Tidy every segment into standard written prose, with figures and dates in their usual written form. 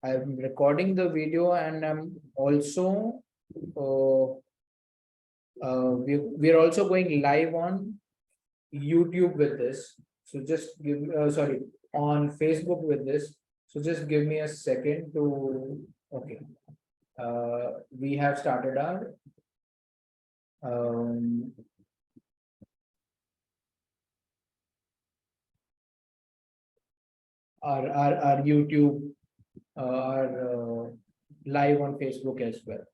I'm recording the video, and I'm also we're also going live on YouTube with this. So just give sorry, on Facebook with this. So just give me a second to okay. We have started um, our YouTube, our live on Facebook as well.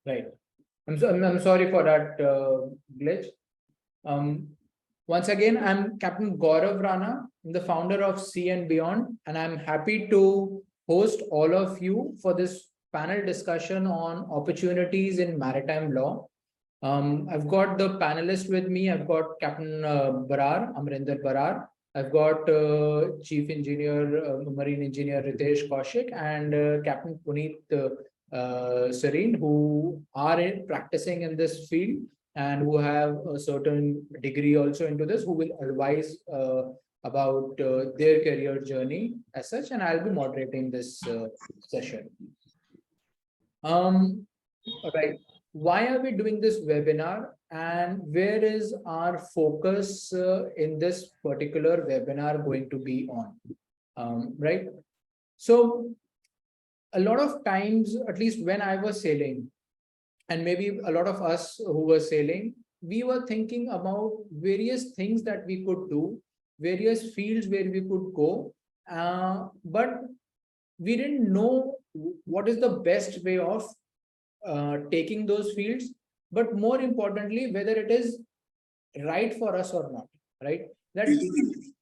Right. I'm sorry for that glitch. Once again, I'm Captain Gaurav Rana. I'm the founder of Sea and Beyond, and I'm happy to host all of you for this panel discussion on opportunities in maritime law. I've got the panelists with me. I've got Captain Barar, Amrinder Barar. I've got Chief Engineer, Marine Engineer Ritesh Kaushik, and Captain Puneet Serene, who are practicing in this field and who have a certain degree also into this, who will advise about their career journey as such, and I'll be moderating this session. All right. Why are we doing this webinar, and where is our focus in this particular webinar going to be on? Right. So a lot of times, at least when I was sailing, and maybe a lot of us who were sailing, we were thinking about various things that we could do, various fields where we could go, but we didn't know what is the best way of taking those fields, but more importantly, whether it is right for us or not, right? That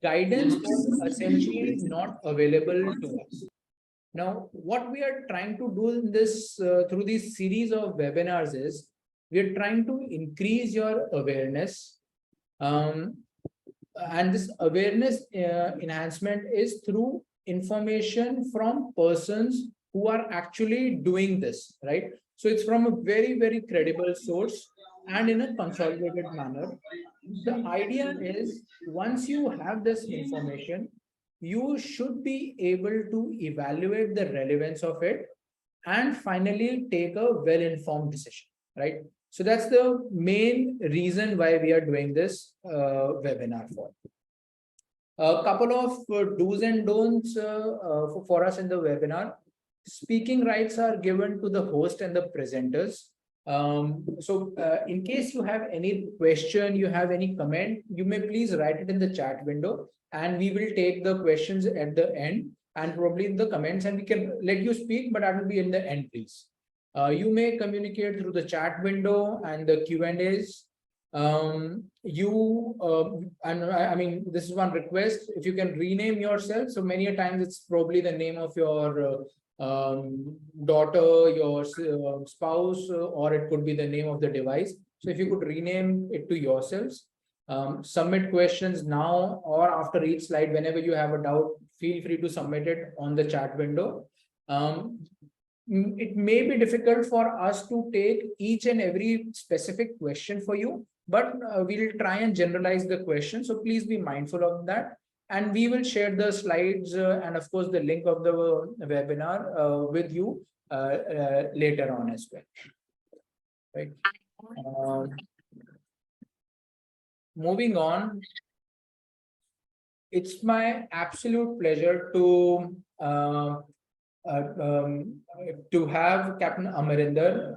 guidance was essentially not available to us. Now, what we are trying to do in this through this series of webinars is we are trying to increase your awareness, and this awareness enhancement is through information from persons who are actually doing this, right? So it's from a very, very credible source and in a consolidated manner. The idea is once you have this information, you should be able to evaluate the relevance of it and finally take a well-informed decision, right? So that's the main reason why we are doing this webinar for. A couple of do's and don'ts for us in the webinar. Speaking rights are given to the host and the presenters. So in case you have any question, you have any comment, you may please write it in the chat window, and we will take the questions at the end and probably in the comments, and we can let you speak, but that will be in the end, please. You may communicate through the chat window and the Q&As. I mean, this is one request. If you can rename yourself, so many a times it's probably the name of your daughter, your spouse, or it could be the name of the device. So if you could rename it to yourselves, submit questions now or after each slide. Whenever you have a doubt, feel free to submit it on the chat window. It may be difficult for us to take each and every specific question for you, but we'll try and generalize the question. So please be mindful of that. And we will share the slides and of course the link of the webinar with you later on as well. Right. Moving on, it's my absolute pleasure to have Captain Amarinder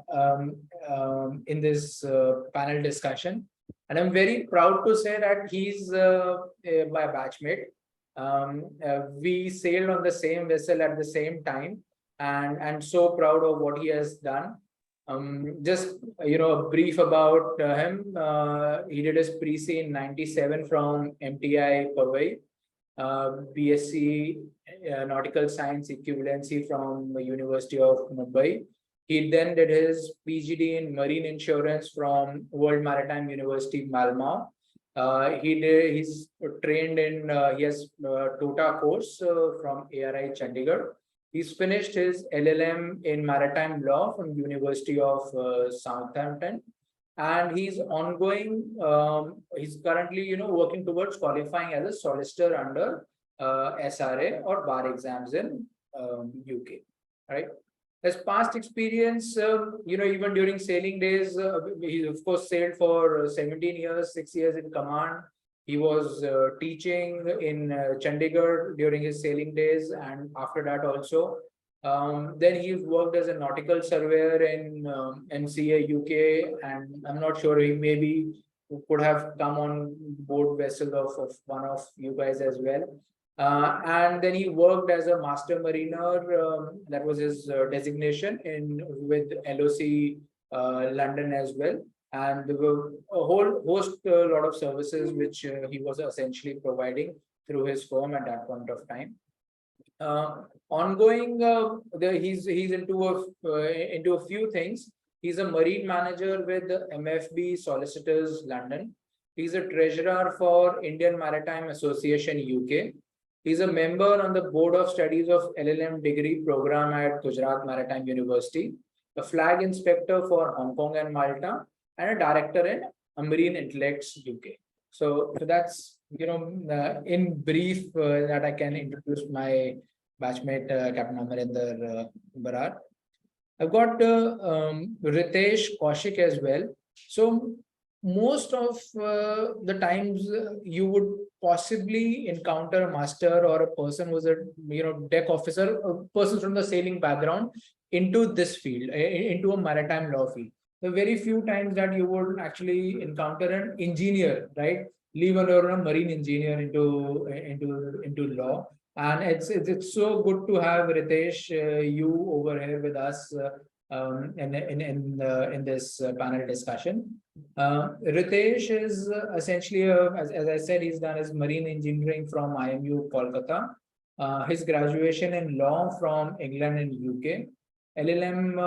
in this panel discussion. And I'm very proud to say that he's my batchmate. We sailed on the same vessel at the same time, and so proud of what he has done. Just a brief about him. He did his pre-C in '97 from MTI Powai, BSc Nautical Science Equivalency from the University of Mumbai. He then did his PhD in Marine Insurance from World Maritime University, Malmö. He's trained in, he has TOTA course from ARI Chandigarh. He's finished his LLM in Maritime Law from University of Southampton. And he's ongoing, he's currently, working towards qualifying as a solicitor under SRA or bar exams in UK, right? His past experience, even during sailing days, he of course sailed for 17 years, 6 years in command. He was teaching in Chandigarh during his sailing days, and after that also. Then he worked as a nautical surveyor in NCA UK, and I'm not sure, he maybe could have come on board vessel of one of you guys as well. And then he worked as a master mariner. That was his designation in with LOC London as well. And there were a whole host, a lot of services which he was essentially providing through his firm at that point of time. Ongoing, he's into a few things. He's a marine manager with MFB Solicitors London. He's a treasurer for Indian Maritime Association UK. He's a member on the Board of Studies of LLM degree program at Gujarat Maritime University, a flag inspector for Hong Kong and Malta, and a director in Marine Intellects UK. So that's, in brief, that I can introduce my batchmate, Captain Amarinder Barar. I've got Ritesh Kaushik as well. So most of the times you would possibly encounter a master or a person who's a deck officer, a person from the sailing background into this field, into a maritime law field. The very few times that you would actually encounter an engineer, right? Leave alone a marine engineer into law. And it's so good to have Ritesh, you over here with us in this panel discussion. Ritesh is essentially, as I said, he's done his marine engineering from IMU Kolkata. His graduation in law from England and UK, LLM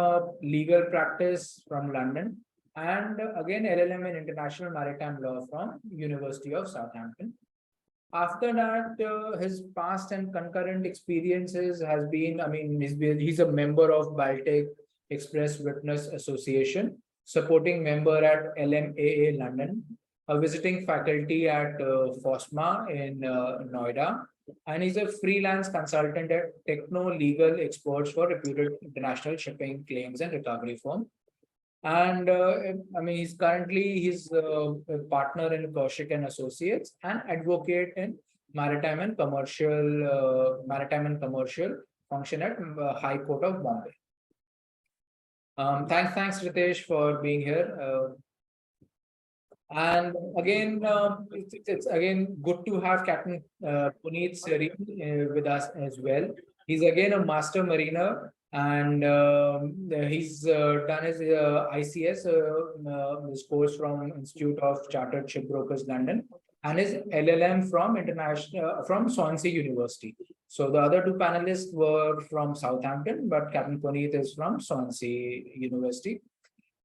legal practice from London, and again LLM in international maritime law from University of Southampton. After that, his past and concurrent experiences has been, he's a member of Baltic Express Witness Association, supporting member at LMAA London, a visiting faculty at FOSMA in Noida, and he's a freelance consultant at Techno Legal Experts for reputed international shipping claims and recovery firm. And he's currently a partner in Kaushik and Associates and advocate in maritime and commercial function at High Court of Bombay. Thanks Ritesh for being here. And again, it's again good to have Captain Puneet Seri with us as well. He's again a master mariner, and he's done his ICS, his course from Institute of Chartered Shipbrokers London, and his LLM from Swansea University. So the other two panelists were from Southampton, but Captain Puneet is from Swansea University.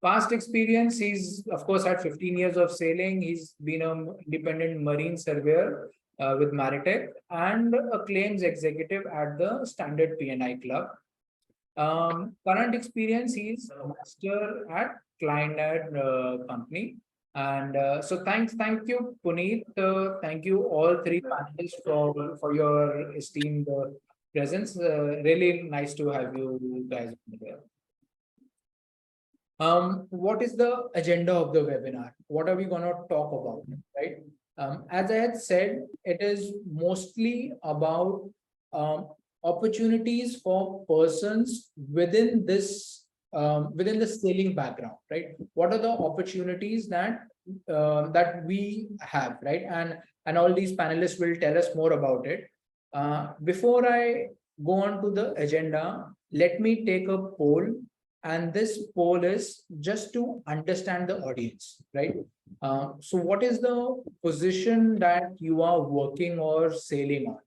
Past experience, he's of course had 15 years of sailing. He's been an independent marine surveyor with Maritech and a claims executive at the Standard P&I Club. Current experience, he's a master at Klein company. And so thank you, Puneet. Thank you all three panelists for your esteemed presence. Really nice to have you guys here. What is the agenda of the webinar? What are we going to talk about, right? As I had said, it is mostly about opportunities for persons within this within the sailing background, right? What are the opportunities that we have, right? And all these panelists will tell us more about it. Before I go on to the agenda, let me take a poll. And this poll is just to understand the audience, right? So what is the position that you are working or sailing on?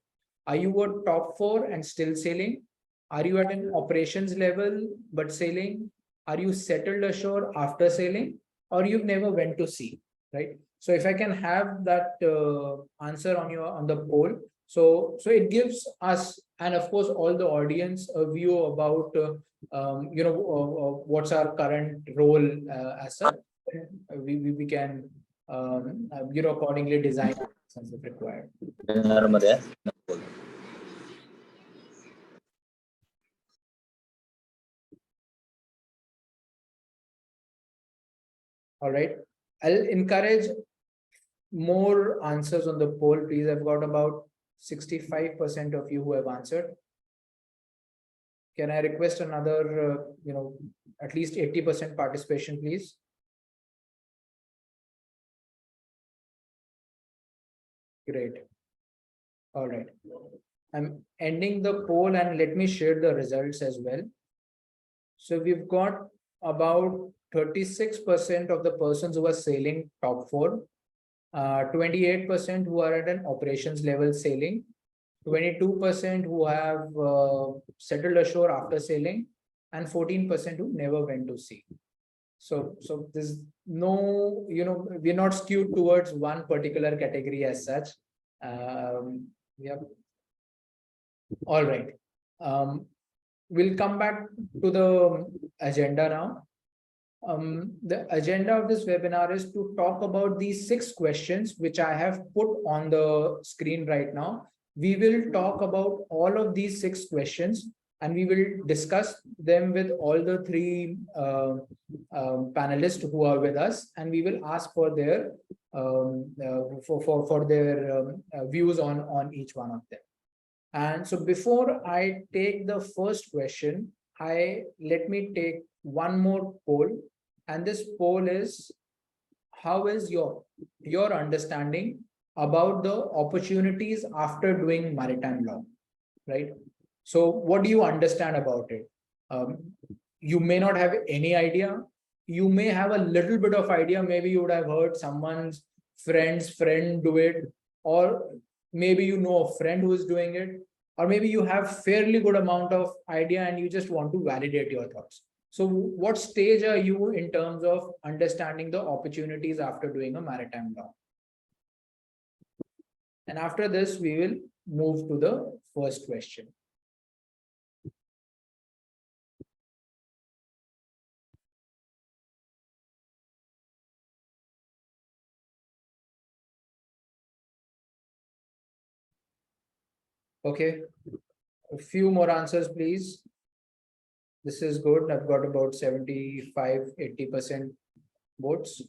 Are you a top 4 and still sailing? Are you at an operations level but sailing? Are you settled ashore after sailing? Or you've never went to sea, right? So if I can have that answer on the poll, so it gives us, and of course all the audience, a view about what's our current role as such. We can accordingly design as required. All right. I'll encourage more answers on the poll, please. I've got about 65% of you who have answered. Can I request another, at least 80% participation, please? Great. All right. I'm ending the poll and let me share the results as well. So we've got about 36% of the persons who are sailing top four, 28% who are at an operations level sailing, 22% who have settled ashore after sailing, and 14% who never went to sea. So there's no, we're not skewed towards one particular category as such. Yeah. All right. We'll come back to the agenda now. The agenda of this webinar is to talk about these 6 questions which I have put on the screen right now. We will talk about all of these 6 questions and we will discuss them with all the 3 panelists who are with us, and we will ask for their views on each one of them. And so before I take the first question, let me take one more poll, and this poll is: how is your understanding about the opportunities after doing maritime law, right? So what do you understand about it? You may not have any idea. You may have a little bit of idea. Maybe you would have heard someone's friend's friend do it, or maybe you know a friend who is doing it, or maybe you have fairly good amount of idea and you just want to validate your thoughts. So what stage are you in terms of understanding the opportunities after doing a maritime law? And after this, we will move to the first question. Okay, a few more answers, please. This is good. I've got about 75–80% votes.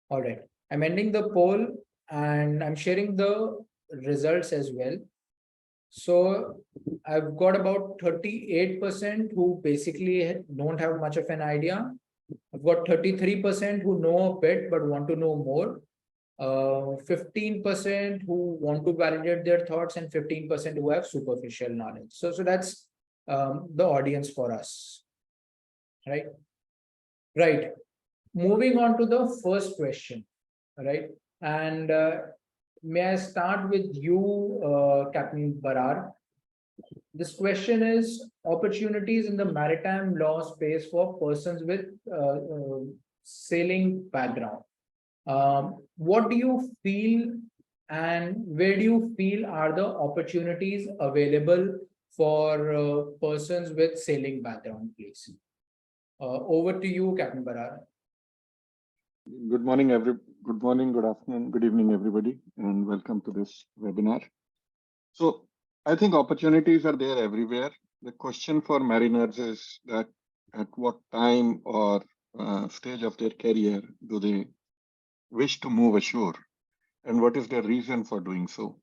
All right. I'm ending the poll and I'm sharing the results as well. So I've got about 38% who basically don't have much of an idea. I've got 33% who know a bit but want to know more. 15% who want to validate their thoughts, and 15% who have superficial knowledge. So that's the audience for us, right? Right. Moving on to the first question, right? And may I start with you, Captain Barar? This question is opportunities in the maritime law space for persons with sailing background. What do you feel and where do you feel are the opportunities available for persons with sailing background, please? Over to you, Captain Barar. Good morning, good afternoon, good evening, everybody, and welcome to this webinar. So I think opportunities are there everywhere. The question for mariners is that at what time or stage of their career do they wish to move ashore, and what is their reason for doing so?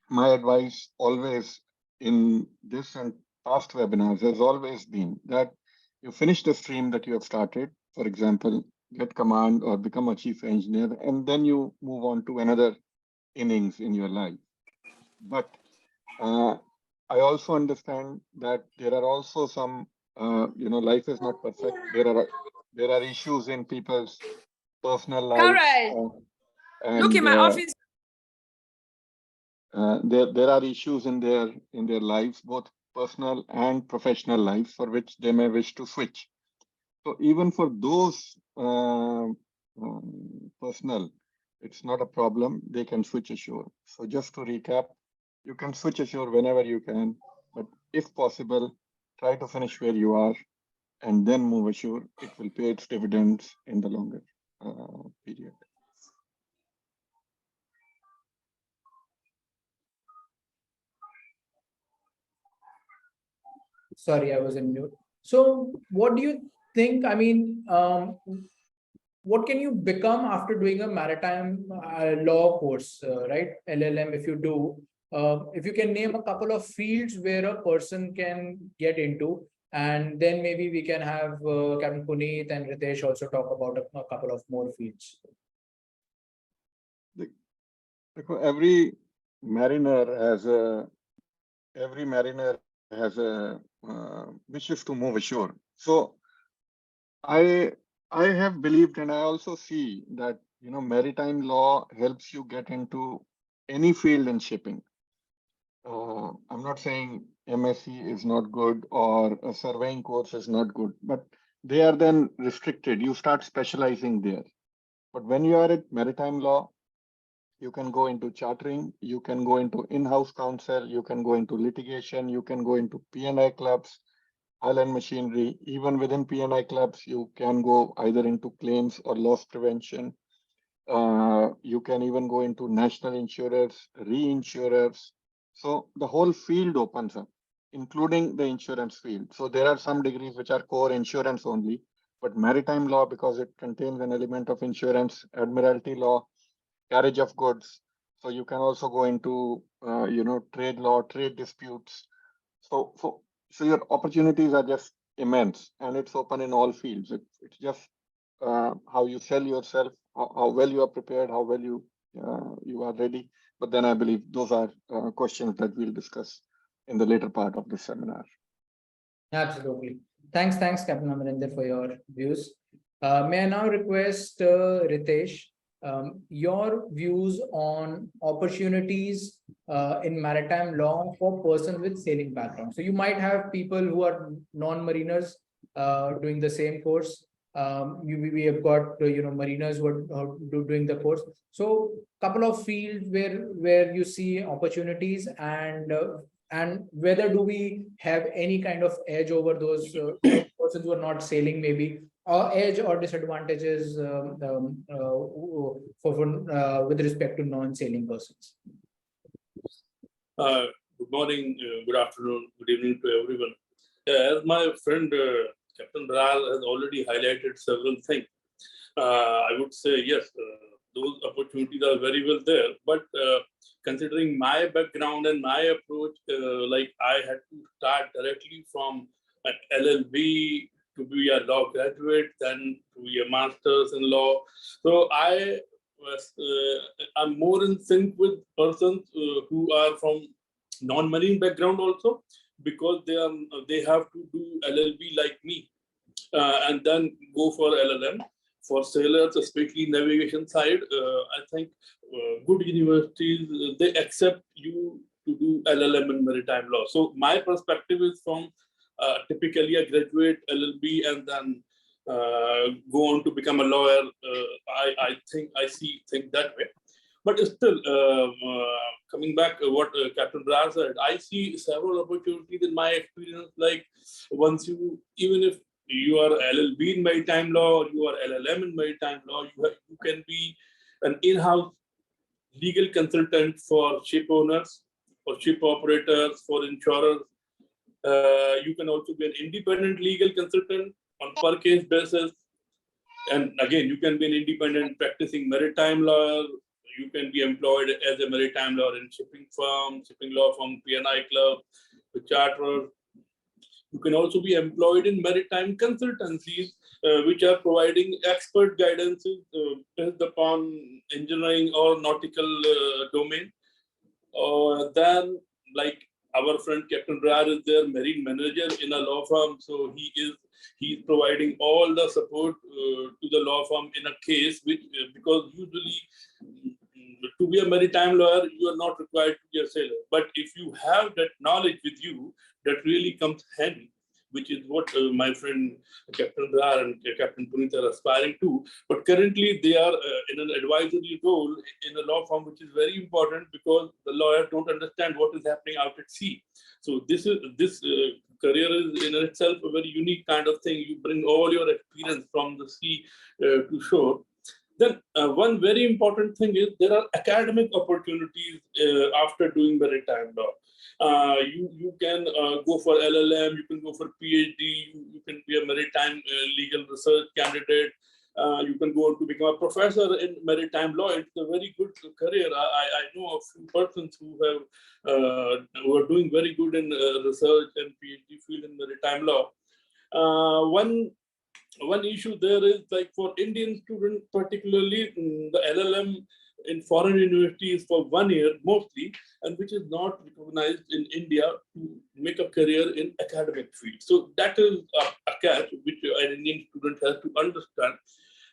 My advice always in this and past webinars has always been that you finish the stream that you have started, for example, get command or become a chief engineer, and then you move on to another innings in your life. But I also understand that there are also some, life is not perfect. There are issues in people's personal lives. And look in my office. There are issues in their lives, both personal and professional lives, for which they may wish to switch. So even for those personal, it's not a problem. They can switch ashore. So just to recap, you can switch ashore whenever you can, but if possible, try to finish where you are and then move ashore. It will pay its dividends in the longer period. Sorry, I was in mute. So what do you think? I mean, what can you become after doing a maritime law course, right? LLM, if you do, if you can name a couple of fields where a person can get into, and then maybe we can have Captain Puneet and Ritesh also talk about a couple of more fields. Every mariner has a wishes to move ashore. So I have believed, and I also see that maritime law helps you get into any field in shipping. I'm not saying MSc is not good or a surveying course is not good, but they are then restricted. You start specializing there. But when you are at maritime law, you can go into chartering, you can go into in-house counsel, you can go into litigation, you can go into P&I clubs, island machinery. Even within P&I clubs, you can go either into claims or loss prevention. You can even go into national insurers, reinsurers. So the whole field opens up, including the insurance field. So there are some degrees which are core insurance only, but maritime law, because it contains an element of insurance, Admiralty law, carriage of goods. So you can also go into, trade law, trade disputes. So your opportunities are just immense, and it's open in all fields. It's just how you sell yourself, how well you are prepared, how well you are ready. But then I believe those are questions that we'll discuss in the later part of this seminar. Absolutely. Thanks, Captain Amarinder, for your views. May I now request Ritesh, your views on opportunities in maritime law for persons with sailing background. So you might have people who are non-mariners doing the same course. We have got mariners who are doing the course. So couple of fields where you see opportunities, and whether do we have any kind of edge over those persons who are not sailing, maybe, or edge or disadvantages with respect to non-sailing persons. Good morning, good afternoon, good evening to everyone. As my friend Captain Ral has already highlighted several things, I would say yes, those opportunities are very well there. But considering my background and my approach, like I had to start directly from an LLB to be a law graduate, then to be a master's in law. So I'm more in sync with persons who are from non-marine background also, because they have to do LLB like me, and then go for LLM. For sailors, especially navigation side, I think good universities, they accept you to do LLM in maritime law. So my perspective is from typically a graduate LLB and then go on to become a lawyer. I think that way. But still, coming back to what Captain Brar said, I see several opportunities in my experience. Like once even if you are LLB in maritime law or you are LLM in maritime law, you can be an in-house legal consultant for ship owners, for ship operators, for insurers. You can also be an independent legal consultant on per case basis. And again, you can be an independent practicing maritime lawyer. You can be employed as a maritime lawyer in shipping law firm, P&I club, the charter. You can also be employed in maritime consultancies, which are providing expert guidance based upon engineering or nautical domain. Then, like our friend Captain Brar is their marine manager in a law firm, so he's providing all the support to the law firm in a case, which because usually to be a maritime lawyer, you are not required to be a sailor. But if you have that knowledge with you, that really comes handy, which is what my friend Captain Brar and Captain Puneet are aspiring to. But currently they are in an advisory role in a law firm, which is very important because the lawyers don't understand what is happening out at sea. So this career is in itself a very unique kind of thing. You bring all your experience from the sea to shore. Then one very important thing is there are academic opportunities after doing maritime law. You can go for LLM, you can go for PhD, you can be a maritime legal research candidate. You can go on to become a professor in maritime law. It's a very good career. I know a few persons who are doing very good in research and PhD field in maritime law. One issue there is, like, for Indian students, particularly the LLM in foreign universities for 1 year mostly, and which is not recognized in India to make a career in academic field. So that is a catch which an Indian student has to understand.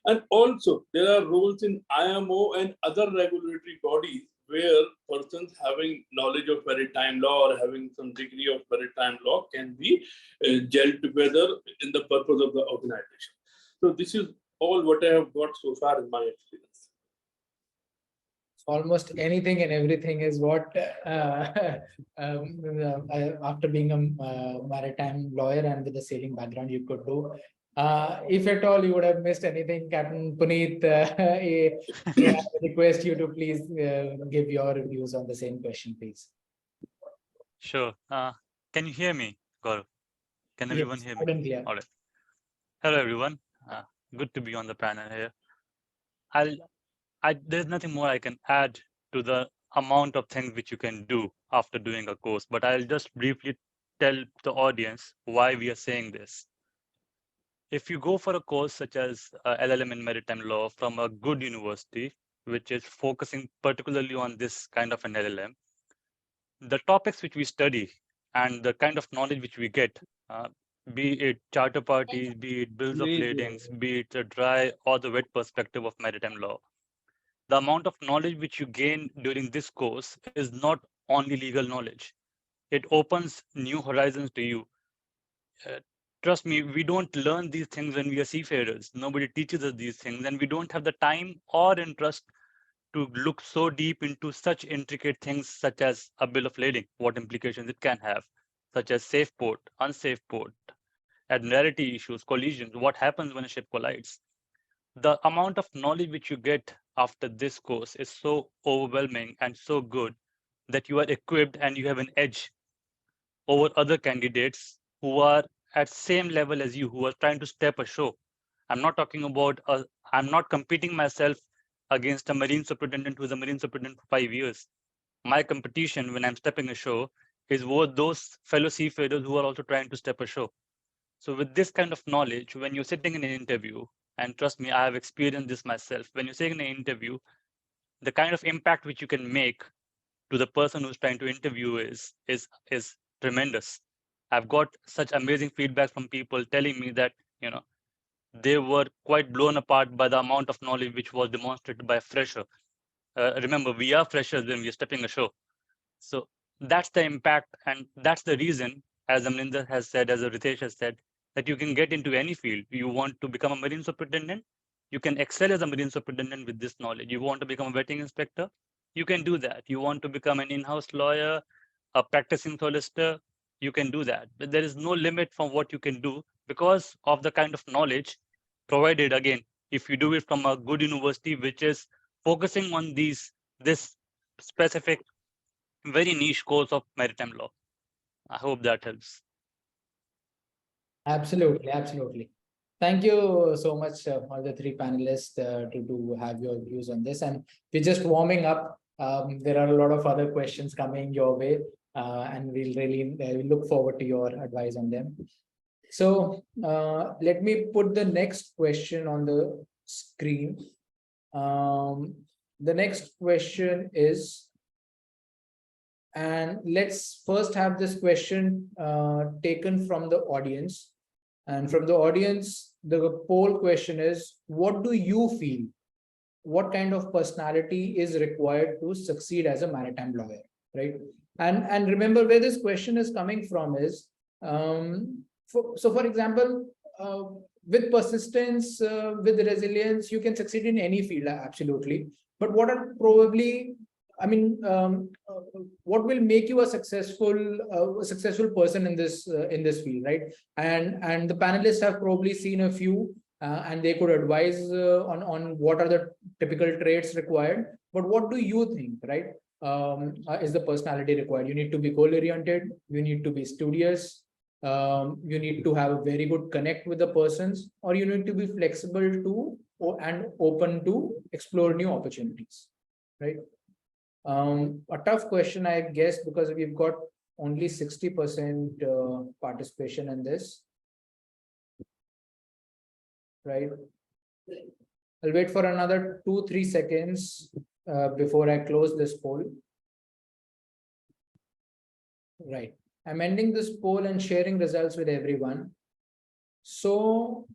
And also there are roles in IMO and other regulatory bodies where persons having knowledge of maritime law or having some degree of maritime law can be gelled together in the purpose of the organization. So this is all what I have got so far in my experience. Almost anything and everything is what after being a maritime lawyer and with a sailing background you could do. If at all you would have missed anything, Captain Puneet, I request you to please give your views on the same question, please. Sure. Can you hear me, Gaurav? Can everyone Yes, hear loud me? and clear. All right. Hello, everyone. Good to be on the panel here. There's nothing more I can add to the amount of things which you can do after doing a course, but I'll just briefly tell the audience why we are saying this. If you go for a course such as LLM in maritime law from a good university, which is focusing particularly on this kind of an LLM, the topics which we study and the kind of knowledge which we get, be it charter parties, be it bills of ladings, be it the dry or the wet perspective of maritime law, the amount of knowledge which you gain during this course is not only legal knowledge. It opens new horizons to you. Trust me, we don't learn these things when we are seafarers. Nobody teaches us these things, and we don't have the time or interest to look so deep into such intricate things such as a bill of lading, what implications it can have, such as safe port, unsafe port, admiralty issues, collisions, what happens when a ship collides. The amount of knowledge which you get after this course is so overwhelming and so good that you are equipped and you have an edge over other candidates who are at same level as you, who are trying to step ashore. I'm not talking about, I'm not competing myself against a marine superintendent who's a marine superintendent for 5 years. My competition when I'm stepping ashore is with those fellow seafarers who are also trying to step ashore. So with this kind of knowledge, when you're sitting in an interview, and trust me, I have experienced this myself, when you're sitting in an interview, the kind of impact which you can make to the person who's trying to interview is tremendous. I've got such amazing feedback from people telling me that, they were quite blown apart by the amount of knowledge which was demonstrated by a fresher. Remember, we are freshers when we're stepping ashore. So that's the impact, and that's the reason, as Amrinder has said, as Ritesh has said, that you can get into any field. You want to become a marine superintendent, you can excel as a marine superintendent with this knowledge. You want to become a vetting inspector, you can do that. You want to become an in-house lawyer, a practicing solicitor, you can do that. But there is no limit from what you can do because of the kind of knowledge provided, again, if you do it from a good university, which is focusing on this specific, very niche course of maritime law. I hope that helps. Absolutely, absolutely. Thank you so much, all the three panelists, to have your views on this. And we're just warming up. There are a lot of other questions coming your way, and we'll really look forward to your advice on them. So let me put the next question on the screen. The next question is, and let's first have this question taken from the audience. And from the audience, the poll question is, what do you feel? What kind of personality is required to succeed as a maritime lawyer, right? And remember where this question is coming from is, for example, with persistence, with resilience, you can succeed in any field, absolutely. But what are probably, what will make you a successful person in this field, right? And the panelists have probably seen a few, and they could advise on what are the typical traits required. But what do you think, right? Is the personality required? You need to be goal-oriented. You need to be studious. You need to have a very good connect with the persons, or you need to be flexible to and open to explore new opportunities, right? A tough question, I guess, because we've got only 60% participation in this, right? I'll wait for another 2-3 seconds before I close this poll. Right. I'm ending this poll and sharing results with everyone. So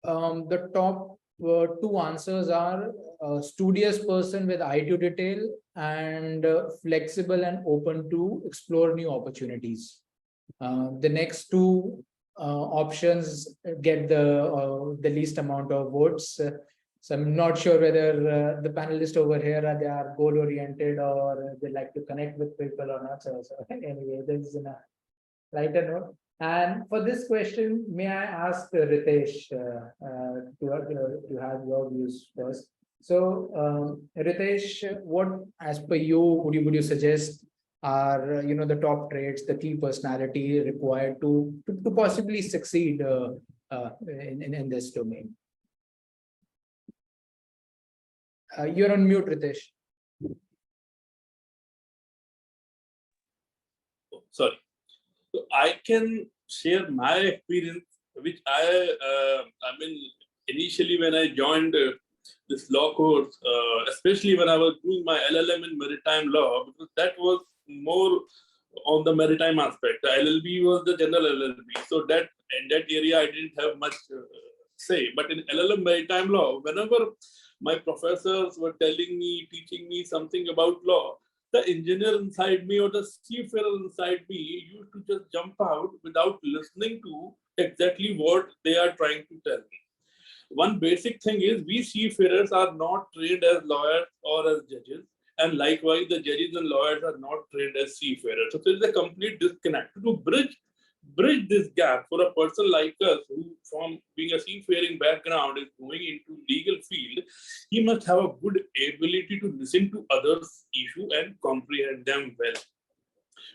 the top 2 answers are studious person with eye to detail and flexible and open to explore new opportunities. The next 2 options get the least amount of votes. So I'm not sure whether the panelists over here they are goal oriented or they like to connect with people or not. So anyway, this is a lighter note. And for this question, may I ask Ritesh to have your views first? So Ritesh, what, as per you, would you suggest are the top traits, the key personality required to possibly succeed in this domain? You're on mute, Ritesh. Sorry. So I can share my experience, which I mean, initially when I joined this law course, especially when I was doing my LLM in maritime law, because that was more on the maritime aspect. The LLB was the general LLB, so that in that area I didn't have much say. But in LLM maritime law, whenever my professors were telling me, teaching me something about law, the engineer inside me or the seafarer inside me used to just jump out without listening to exactly what they are trying to tell me. One basic thing is we seafarers are not trained as lawyers or as judges, and likewise the judges and lawyers are not trained as seafarers. So there is a complete disconnect. To bridge this gap for a person like us who from being a seafaring background is going into legal field, he must have a good ability to listen to others' issue and comprehend them well.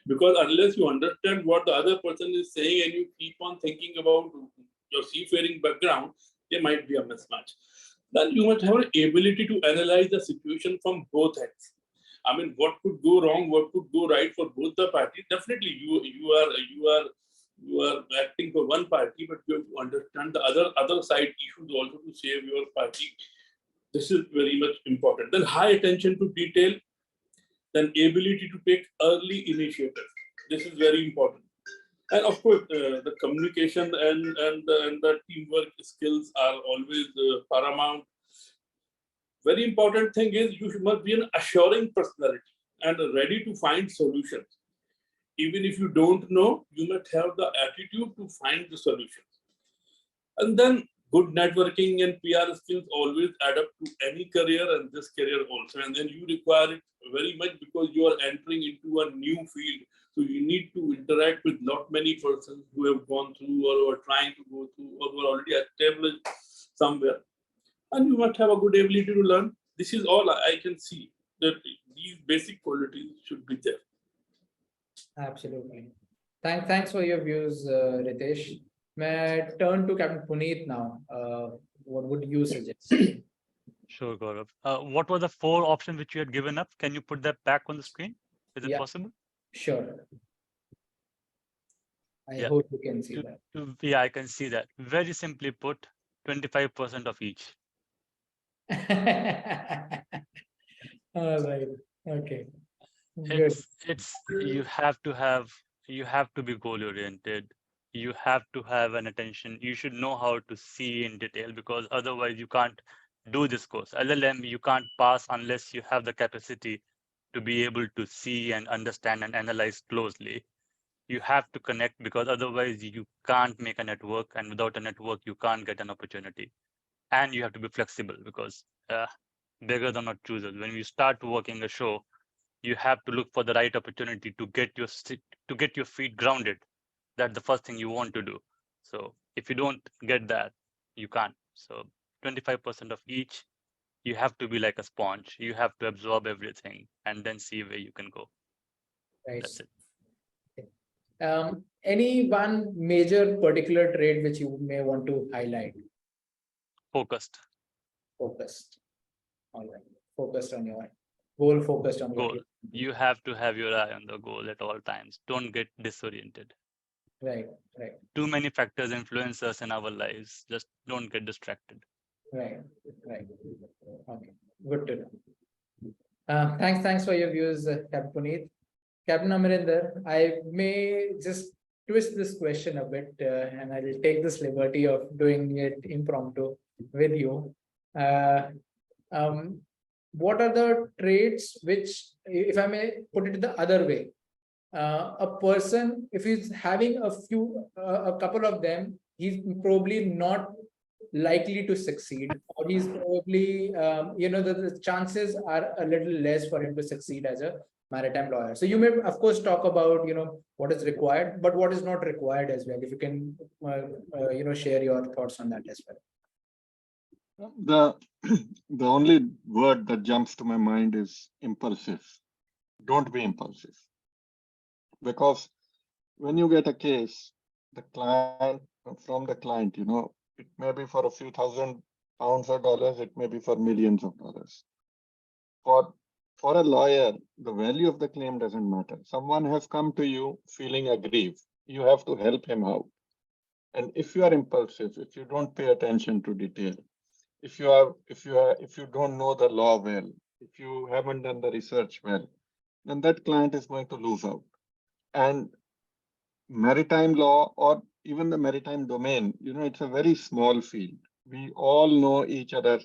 Because unless you understand what the other person is saying and you keep on thinking about your seafaring background, there might be a mismatch. Then you must have an ability to analyze the situation from both ends. I mean, what could go wrong, what could go right for both the parties? Definitely, you are acting for one party, but you have to understand the other side issues also to save your party. This is very much important. Then high attention to detail, then ability to take early initiative. This is very important. And of course, the communication and the teamwork skills are always paramount. Very important thing is you must be an assuring personality and ready to find solutions. Even if you don't know, you must have the attitude to find the solutions. And then good networking and PR skills always add up to any career and this career also. And then you require it very much because you are entering into a new field. So you need to interact with not many persons who have gone through or who are trying to go through or who are already established somewhere. And you must have a good ability to learn. This is all I can see, that these basic qualities should be there. Absolutely. Thanks for your views, Ritesh. May I turn to Captain Puneet now? What would you suggest? Sure, Gaurav. What were the 4 options which you had given up? Can you put that back on the screen? Is it possible? Sure. I hope you can see that. Yeah, I can see that. Very simply put, 25% of each. All right. Okay. Good. It's you have to be goal oriented. You have to have an attention. You should know how to see in detail, because otherwise you can't do this course. LLM you can't pass unless you have the capacity to be able to see and understand and analyze closely. You have to connect, because otherwise you can't make a network, and without a network you can't get an opportunity. And you have to be flexible, because beggars are not choosers. When you start working a show, you have to look for the right opportunity to get your feet grounded. That's the first thing you want to do. So if you don't get that, you can't. So 25% of each. You have to be like a sponge. You have to absorb everything and then see where you can go. Right. That's it. Any one major particular trait which you may want to highlight? Focused. focused. All right. Focused on your goal, focused on what Goal. You have to have your eye on the goal at all times. Don't get disoriented. Right, right, Too many factors influence us in our lives. Just don't get distracted. right, right. Okay, good to know. Thanks for your views, Captain Puneet. Captain Amarinder, I may just twist this question a bit, and I will take this liberty of doing it impromptu with you. Uh, um, what are the traits which, if I may put it the other way, a person, if he's having a couple of them, he's probably not likely to succeed, or he's probably, the chances are a little less for him to succeed as a maritime lawyer. So you may, of course, talk about, what is required, but what is not required as well. If you can, share your thoughts on that as well. The only word that jumps to my mind is impulsive. Don't be impulsive. Because when you get a case, the client from the client, it may be for a few $1,000 or dollars, it may be for millions of dollars. For a lawyer, the value of the claim doesn't matter. Someone has come to you feeling aggrieved. You have to help him out. And if you are impulsive, if you don't pay attention to detail, if you don't know the law well, if you haven't done the research well, then that client is going to lose out. And maritime law, or even the maritime domain, it's a very small field. We all know each other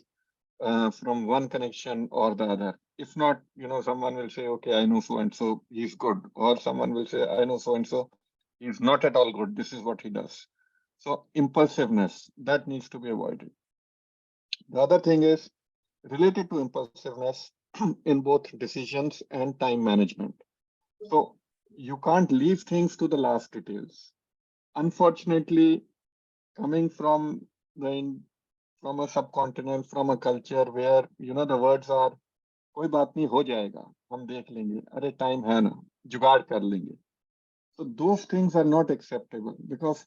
from one connection or the other. If not, someone will say, okay, I know so and so, he's good. Or someone will say, I know so and so, he's not at all good. This is what he does. So impulsiveness, that needs to be avoided. The other thing is related to impulsiveness in both decisions and time management. So you can't leave things to the last details. Unfortunately, coming from a subcontinent, from a culture where the words are कोई बात नहीं हो जाएगा हम देख लेंगे अरे time है ना जुगाड़ कर लेंगे. So those things are not acceptable because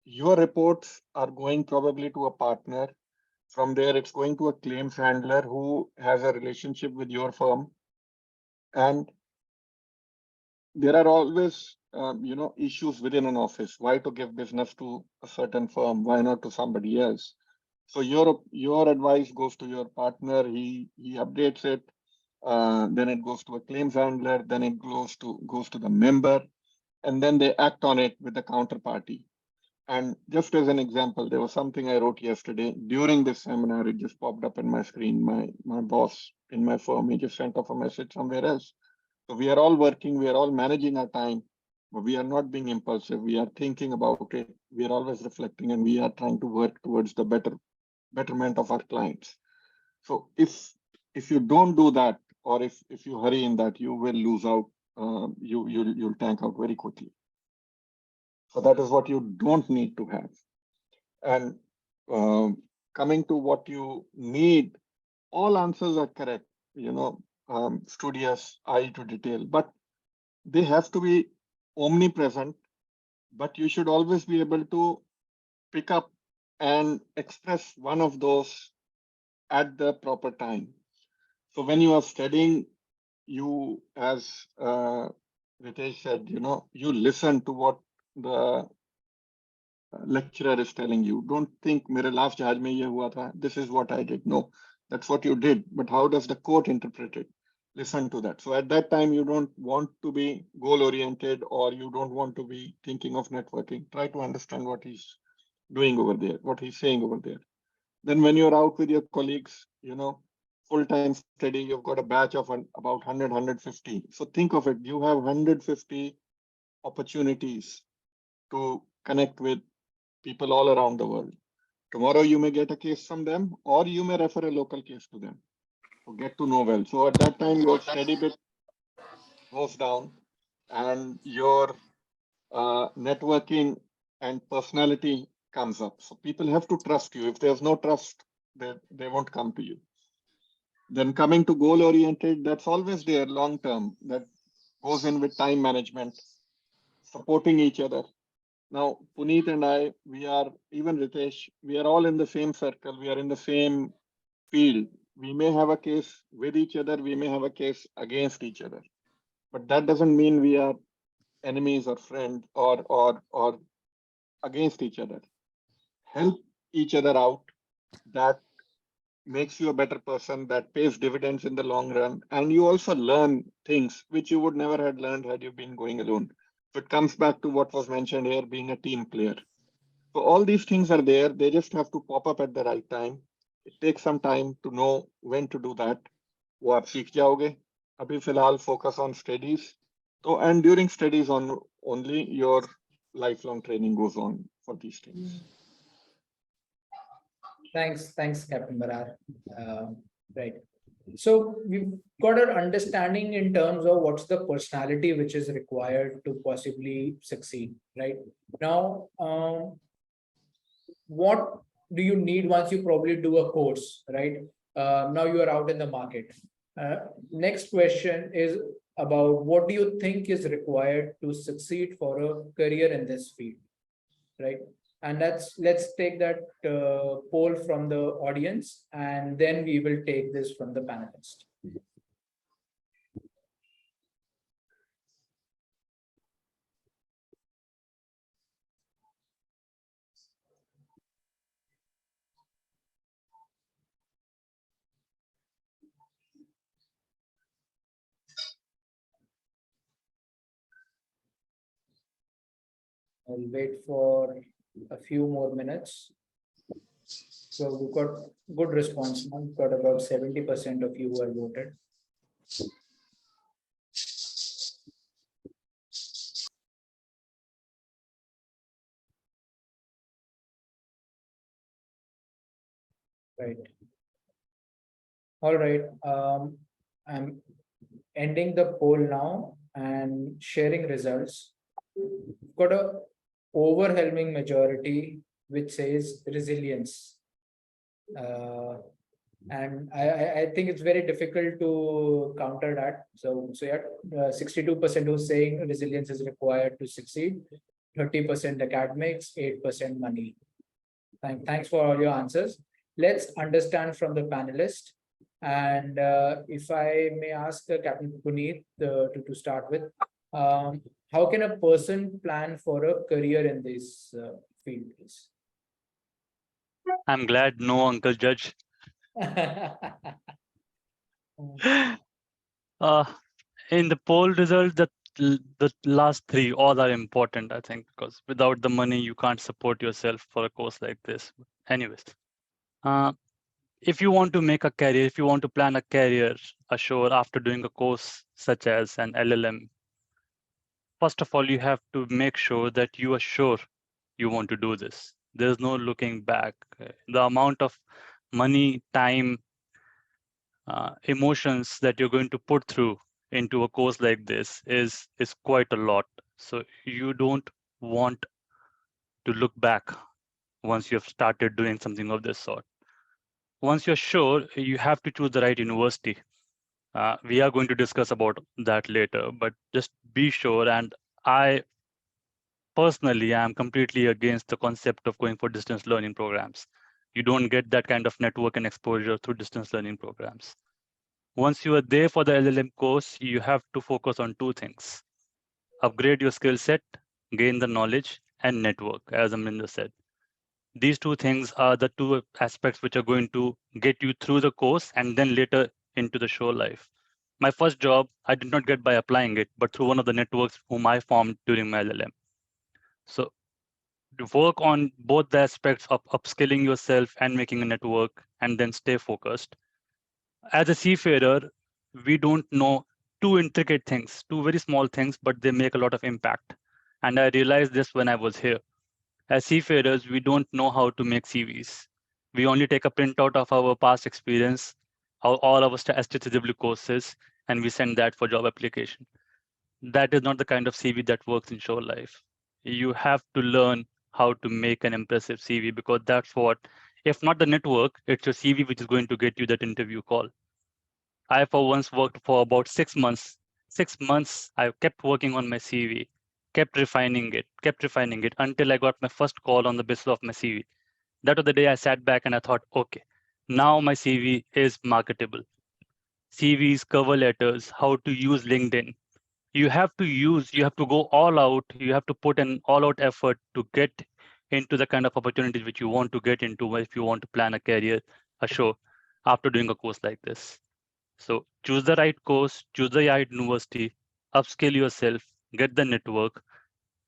your reports are going probably to a partner. From there, it's going to a claims handler who has a relationship with your firm, and there are always issues within an office. Why to give business to a certain firm? Why not to somebody else? So your advice goes to your partner. He updates it. Then it goes to a claims handler. Then it goes to the member, and then they act on it with the counterparty. And just as an example, there was something I wrote yesterday during this seminar. It just popped up in my screen. My boss in my firm, he just sent off a message somewhere else. So we are all working, we are all managing our time, but we are not being impulsive. We are thinking about it. We are always reflecting, and we are trying to work towards the betterment of our clients. So if you don't do that, or if you hurry in that, you will lose out. You'll tank out very quickly. So that is what you don't need to have. And coming to what you need, all answers are correct. Studious, eye to detail, but they have to be omnipresent. But you should always be able to pick up and express one of those at the proper time. So when you are studying, you, as Ritesh said, you listen to what the lecturer is telling you. Don't think, "Mere last jahaj mein ye hua tha, this is what I did." No, that's what you did. But how does the court interpret it? Listen to that. So at that time, you don't want to be goal-oriented, or you don't want to be thinking of networking. Try to understand what he's doing over there, what he's saying over there. Then when you're out with your colleagues, full-time study, you've got a batch of about 100, 150. So think of it, you have 150 opportunities to connect with people all around the world. Tomorrow you may get a case from them, or you may refer a local case to them. So get to know well. So at that time, your study bit goes down, and your networking and personality comes up. So people have to trust you. If there's no trust, they won't come to you. Then coming to goal-oriented, that's always there long term. That goes in with time management, supporting each other. Now, Puneet and I, we are, even Ritesh, we are all in the same circle. We are in the same field, we may have a case with each other, we may have a case against each other, but that doesn't mean we are enemies or friends or against each other. Help each other out. That makes you a better person, that pays dividends in the long run, and you also learn things which you would never have learned had you been going alone. So it comes back to what was mentioned here, being a team player. So all these things are there, they just have to pop up at the right time. It takes some time to know when to do that. वो आप सीख जाओगे. अभी फिलहाल focus on studies. So and during studies on only your lifelong training goes on for these things. Thanks, Captain Barar. Right. So we've got an understanding in terms of what's the personality which is required to possibly succeed. Right now, what do you need once you probably do a course? Right now, you are out in the market. Next question is about what do you think is required to succeed for a career in this field, right? And let's take that poll from the audience, and then we will take this from the panelist. I'll wait for a few more minutes. So we've got good response now. We've got about 70% of you who have voted. Right. All right. I'm ending the poll now and sharing results. We've got a overwhelming majority which says resilience. And I think it's very difficult to counter that. So yeah, 62% who's saying resilience is required to succeed, 30% academics, 8% money. Thanks for all your answers. Let's understand from the panelist. And if I may ask Captain Puneet to start with, how can a person plan for a career in this field, please? I'm glad no Uncle Judge. In the poll result, the last three all are important, I think, because without the money, you can't support yourself for a course like this. Anyways, if you want to make a career, if you want to plan a career ashore after doing a course such as an LLM, first of all, you have to make sure that you are sure you want to do this. There's no looking back. The amount of money, time, emotions that you're going to put through into a course like this is quite a lot. So you don't want to look back once you've started doing something of this sort. Once you're sure, you have to choose the right university. We are going to discuss about that later, but just be sure. And I personally am completely against the concept of going for distance learning programs. You don't get that kind of network and exposure through distance learning programs. Once you are there for the LLM course, you have to focus on two things: upgrade your skill set, gain the knowledge, and network, as Amrinder said. These two things are the two aspects which are going to get you through the course and then later into the show life. My first job, I did not get by applying it, but through one of the networks whom I formed during my LLM. So to work on both the aspects of upskilling yourself and making a network, and then stay focused. As a seafarer, we don't know two intricate things, two very small things, but they make a lot of impact. And I realized this when I was here. As seafarers, we don't know how to make CVs. We only take a printout of our past experience, all our STW courses, and we send that for job application. That is not the kind of CV that works in shore life. You have to learn how to make an impressive CV, because that's what, if not the network, it's your CV which is going to get you that interview call. I for once worked for about 6 months. 6 months, I kept working on my CV, kept refining it until I got my first call on the basis of my CV. That was the day I sat back and I thought, okay, Now my CV is marketable. CVs, cover letters, how to use LinkedIn. You have to go all out. You have to put an all out effort to get into the kind of opportunities which you want to get into if you want to plan a career, a show after doing a course like this. So choose the right course, choose the right university, upskill yourself, get the network,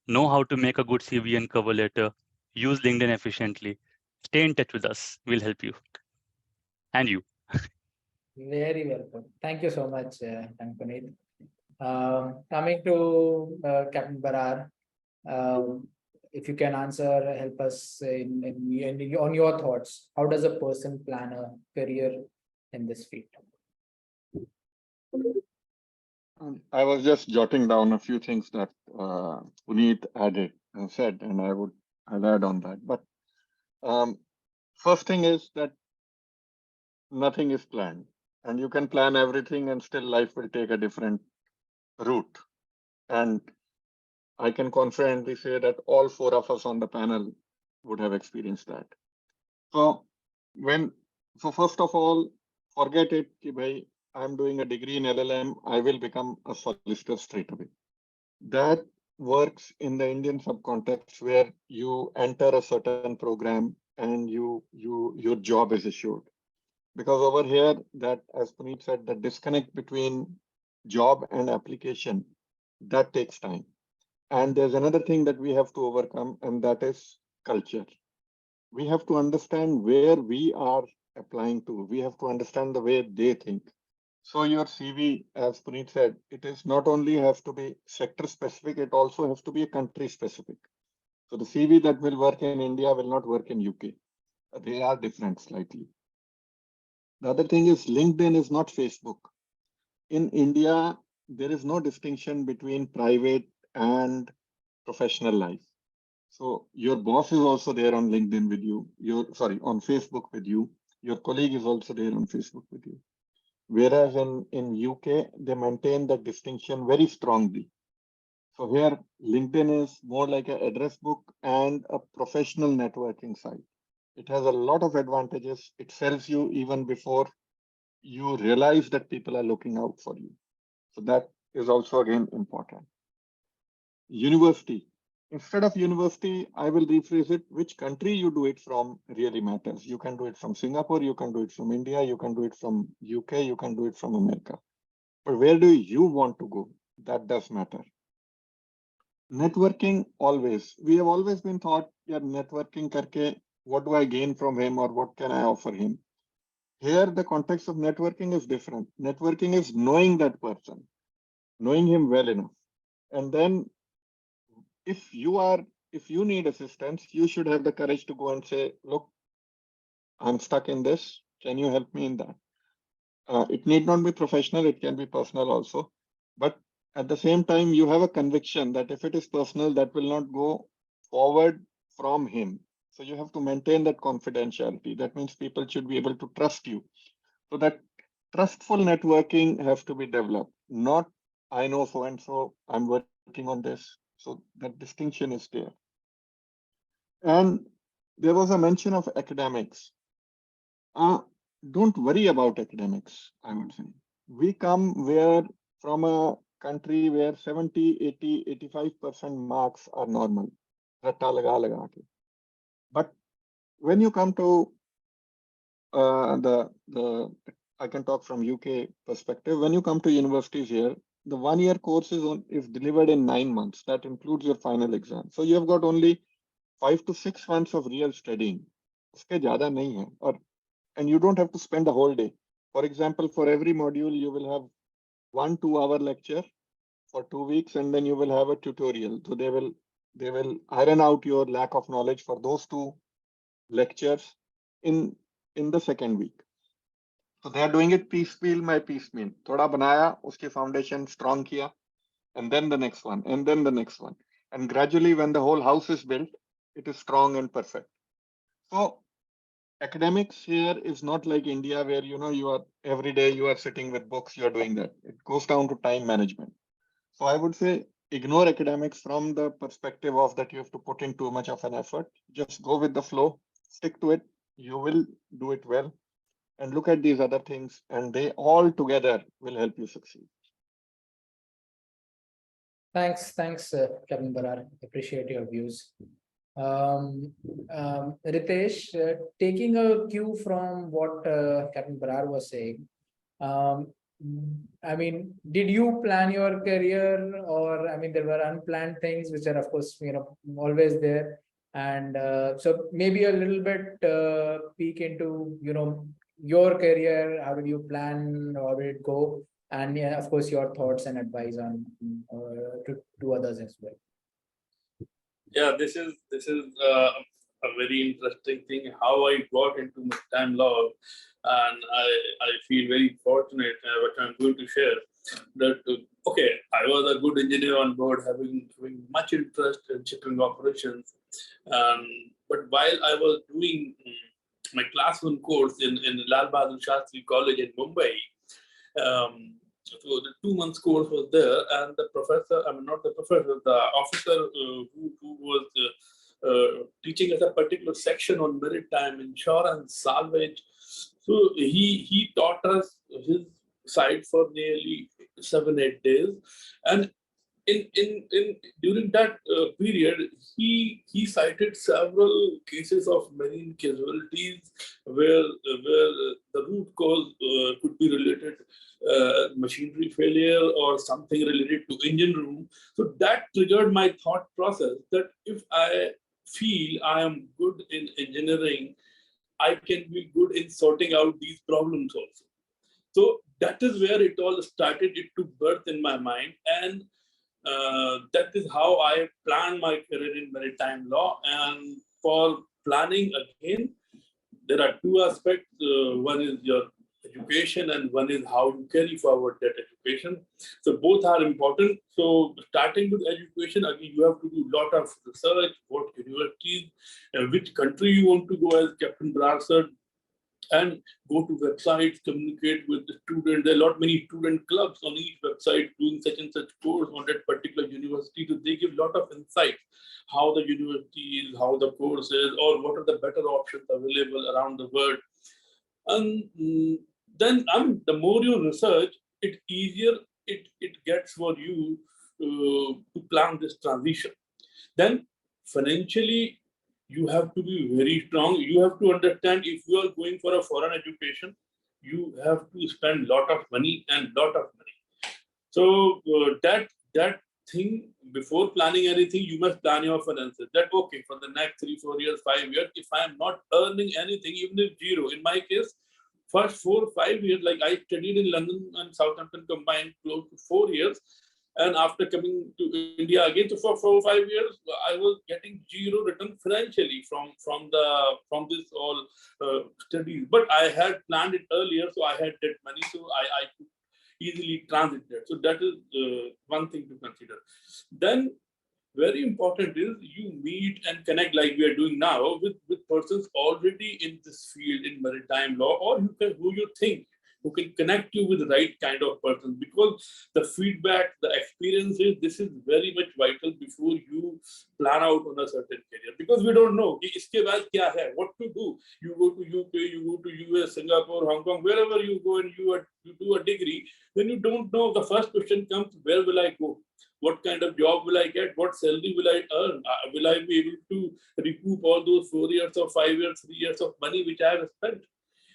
know how to make a good CV and cover letter, use LinkedIn efficiently. Stay in touch with us. We'll help you. And you. Very welcome. Thank you so much, Puneet. Coming to Captain Barar, if you can answer, help us on your thoughts. How does a person plan a career in this field? I was just jotting down a few things that Puneet said, and I'll add on that. But first thing is that nothing is planned, and you can plan everything, and still life will take a different route. And I can confidently say that all four of us on the panel would have experienced that. So first of all, forget it, ki bhai, I'm doing a degree in LLM, I will become a solicitor straight away. That works in the Indian subcontext where you enter a certain program and your job is assured. Because over here, that, as Puneet said, the disconnect between job and application, that takes time. And there's another thing that we have to overcome, and that is culture. We have to understand where we are applying to. We have to understand the way they think. So your CV, as Puneet said, it is not only have to be sector specific, it also has to be a country specific. So the CV that will work in India will not work in UK. They are different slightly. The other thing is LinkedIn is not Facebook. In India, there is no distinction between private and professional life. So your boss is also there on LinkedIn with you. On Facebook with you. Your colleague is also there on Facebook with you. Whereas in UK, they maintain that distinction very strongly. So here, LinkedIn is more like an address book and a professional networking site. It has a lot of advantages. It sells you even before you realize that people are looking out for you. So that is also again important. University. Instead of university, I will rephrase it. Which country you do it from really matters. You can do it from Singapore, you can do it from India, you can do it from UK, you can do it from America. But where do you want to go? That does matter. Networking always. We have always been taught, yeah, networking karke, what do I gain from him or what can I offer him? Here, the context of networking is different. Networking is knowing that person, knowing him well enough. And then if you need assistance, you should have the courage to go and say, look, I'm stuck in this. Can you help me in that? It need not be professional. It can be personal also. But at the same time, you have a conviction that if it is personal, that will not go forward from him. So you have to maintain that confidentiality. That means people should be able to trust you. So that trustful networking has to be developed. Not, I know so and so, I'm working on this. So that distinction is there. And there was a mention of academics. Don't worry about academics, I would say. We come from a country where 70, 80, 85% marks are normal. Ratta laga laga ke. But when you come to I can talk from UK perspective. When you come to universities here, the 1-year course is delivered in 9 months. That includes your final exam. So you have got only 5 to 6 months of real studying. Uske zyada nahi hai. And you don't have to spend a whole day. For example, for every module, you will have 1 2-hour lecture for 2 weeks, and then you will have a tutorial. So they will iron out your lack of knowledge for those 2 lectures in the second week. So they are doing it piecemeal by piecemeal. Thoda banaya, uske foundation strong kiya, and then the next one, and then the next one. And gradually, when the whole house is built, it is strong and perfect. So academics here is not like India, where you are every day you are sitting with books, you are doing that. It goes down to time management. So I would say ignore academics from the perspective of that you have to put in too much of an effort. Just go with the flow, stick to it. You will do it well. and look at these other things, and they all together will help you succeed. Thanks, Captain Barar. Appreciate your views. Ritesh, taking a cue from what Captain Barar was saying, I mean, did you plan your career, or I mean, there were unplanned things which are, of course, always there, and so maybe a little bit peek into your career. How did you plan? How did it go? And yeah, of course, your thoughts and advice on to others as well. Yeah, this is a very interesting thing. How I got into maritime law, and I feel very fortunate. What I'm going to share that okay, I was a good engineer on board, having much interest in shipping operations. But while I was doing my class 1 course in Lal Bahadur Shastri College in Mumbai. So the 2 months course was there, and the professor, I mean, not the professor, the officer who was teaching us a particular section on maritime insurance, salvage. So he taught us his side for nearly 7-8 days, and in during that period, he cited several cases of marine casualties where the root cause could be related machinery failure or something related to engine room. So that triggered my thought process that if I feel I am good in engineering, I can be good in sorting out these problems also. So that is where it all started. It took birth in my mind, and that is how I planned my career in maritime law. And for planning, again, there are 2 aspects. One is your education, and one is how you carry forward that education. So both are important. So starting with education, again, you have to do a lot of research, what universities, which country you want to go, as Captain Brar said, and go to websites, communicate with the students. There are many student clubs on each website doing such and such course on that particular university. So they give a lot of insight, how the university is, how the course is, or what are the better options available around the world. And then the more you research, it easier it gets for you to plan this transition. Then financially, you have to be very strong. You have to understand, if you are going for a foreign education, you have to spend lot of money and lot of money. So that thing, before planning anything, you must plan your finances. That okay, for the next 3, 4 years, 5 years, if I am not earning anything, even if zero, in my case, first 4 or 5 years, like I studied in London and Southampton combined close to 4 years. And after coming to India again, so for 4 or 5 years, I was getting zero return financially from this all studies. But I had planned it earlier, so I had that money, so I could easily transit that. So that is one thing to consider. Then very important is you meet and connect, like we are doing now, with persons already in this field in maritime law, or who you think who can connect you with the right kind of person, because the feedback, the experiences, this is very much vital before you plan out on a certain career, because we don't know iske baad kya hai, what to do. You go to UK, you go to US, Singapore, Hong Kong, wherever you go and you do a degree, then you don't know. The first question comes, where will I go? What kind of job will I get? What salary will I earn? Will I be able to recoup all those 4 years or 5 years, 3 years of money which I have spent?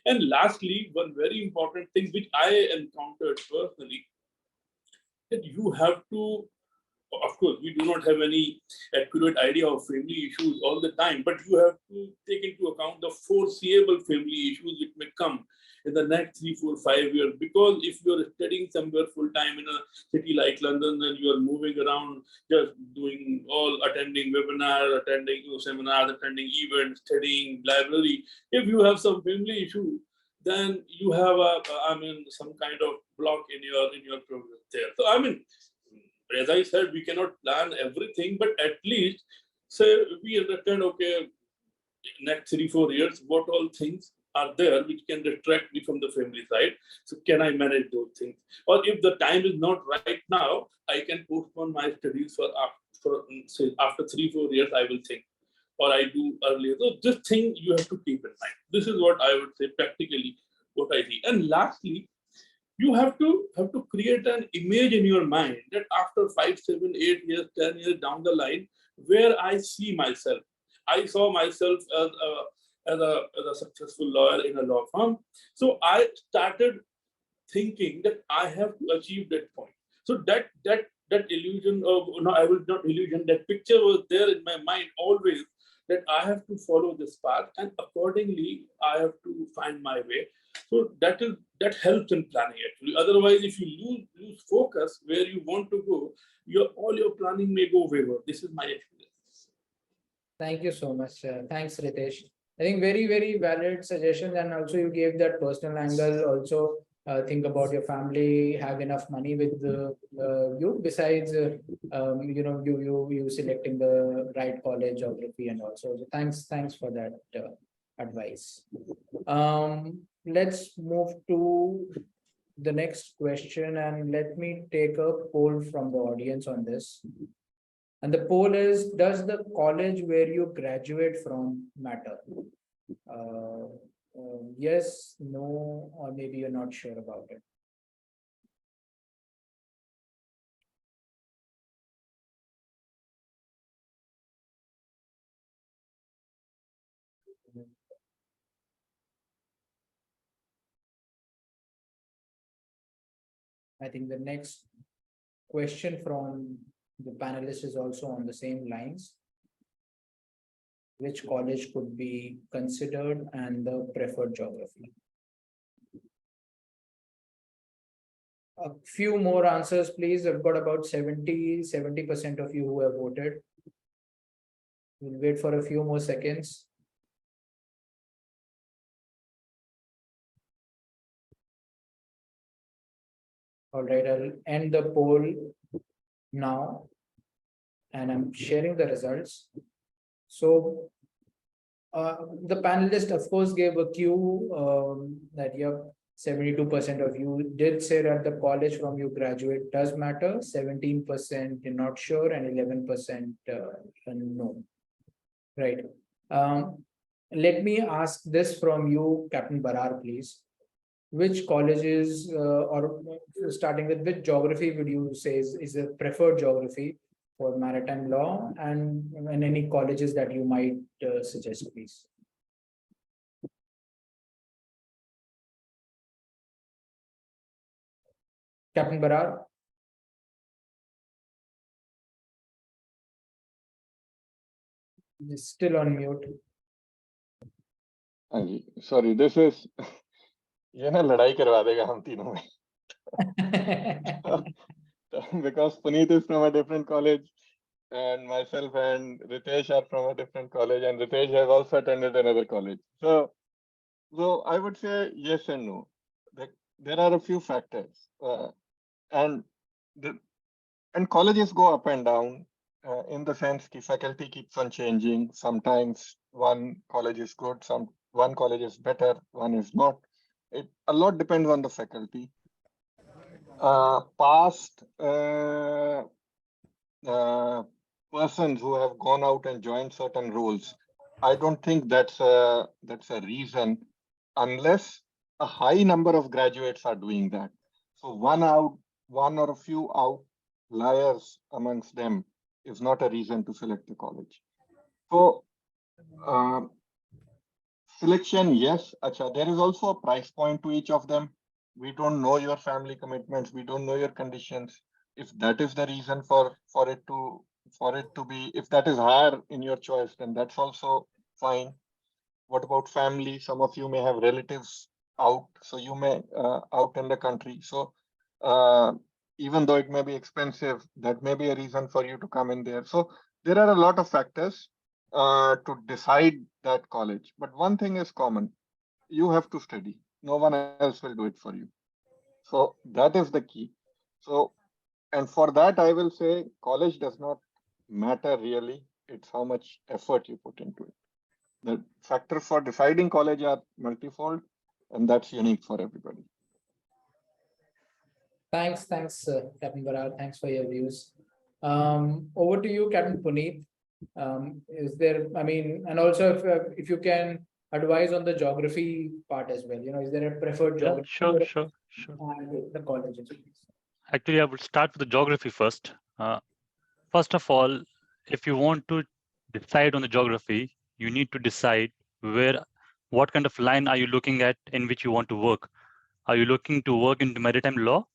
And lastly, one very important thing which I encountered personally, that you have to, of course, we do not have any accurate idea of family issues all the time, but you have to take into account the foreseeable family issues which may come in the next 3, 4, 5 years. Because if you are studying somewhere full time in a city like London, and you are moving around, just doing all, attending webinars, attending seminars, attending events, studying library, if you have some family issue, then you have some kind of block in your progress there. So as I said, we cannot plan everything, but at least say we understand, okay, next 3, 4 years, what all things are there which can distract me from the family side. So can I manage those things? Or if the time is not right now, I can postpone my studies for say after 3, 4 years, I will think, or I do earlier. So this thing you have to keep in mind. This is what I would say practically. what I see. And lastly, you have to create an image in your mind that after 5, 7, 8 years, 10 years down the line, where I see myself. I saw myself as a successful lawyer in a law firm. So I started thinking that I have to achieve that point. So that illusion of, no, I will not illusion, that picture was there in my mind always, that I have to follow this path, and accordingly I have to find my way. So that helps in planning actually. Otherwise, if you lose focus where you want to go, all your planning may go wayward. This is my experience. Thank you so much. Thanks, Ritesh. I think very valid suggestions, and also you gave that personal angle. Also, think about your family, have enough money with you. Besides, you selecting the right college, geography, and also. So thanks for that advice. Let's move to the next question, and let me take a poll from the audience on this. And the poll is, does the college where you graduate from matter? Yes, no, or maybe you're not sure about it. I think the next question from the panelist is also on the same lines. Which college could be considered and the preferred geography? A few more answers, please. I've got about 70% of you who have voted. We'll wait for a few more seconds. All right, I'll end the poll now, and I'm sharing the results. So the panelist, of course, gave a cue that 72% of you did say that the college from you graduate does matter. 17% you're not sure, and 11% no. Right. Let me ask this from you, Captain Barar, please. Which colleges, or starting with which geography would you say is the preferred geography for maritime law, and any colleges that you might suggest, please? Captain Barar? He's still on mute. Sorry, this is ये ना लड़ाई करवा देगा हम तीनों में. Because Puneet is from a different college, and myself and Ritesh are from a different college, and Ritesh has also attended another college. So I would say yes and no. There are a few factors, and colleges go up and down in the sense the faculty keeps on changing. Sometimes one college is good, one college is better, one is not. A lot depends on the faculty. Past persons who have gone out and joined certain roles, I don't think that's a reason, unless a high number of graduates are doing that. So one or a few outliers amongst them is not a reason to select a college. So selection, yes. Acha, there is also a price point to each of them. We don't know your family commitments. We don't know your conditions. If that is the reason for it to be, if that is higher in your choice, then that's also fine. What about family? Some of you may have relatives out, so you may out in the country. So even though it may be expensive, that may be a reason for you to come in there. So there are a lot of factors to decide that college. But one thing is common: you have to study. No one else will do it for you. So that is the key. So, and for that, I will say college does not matter really. It's how much effort you put into it. The factors for deciding college are multifold, and that's unique for everybody. Thanks, Captain Barar. Thanks for your views. Over to you, Captain Puneet. Is there, I mean, and also if you can advise on the geography part as well. Is there a preferred Yeah, geography sure. and the colleges? Actually, I would start with the geography first. First of all, if you want to decide on the geography, you need to decide what kind of line are you looking at in which you want to work. Are you looking to work into maritime law,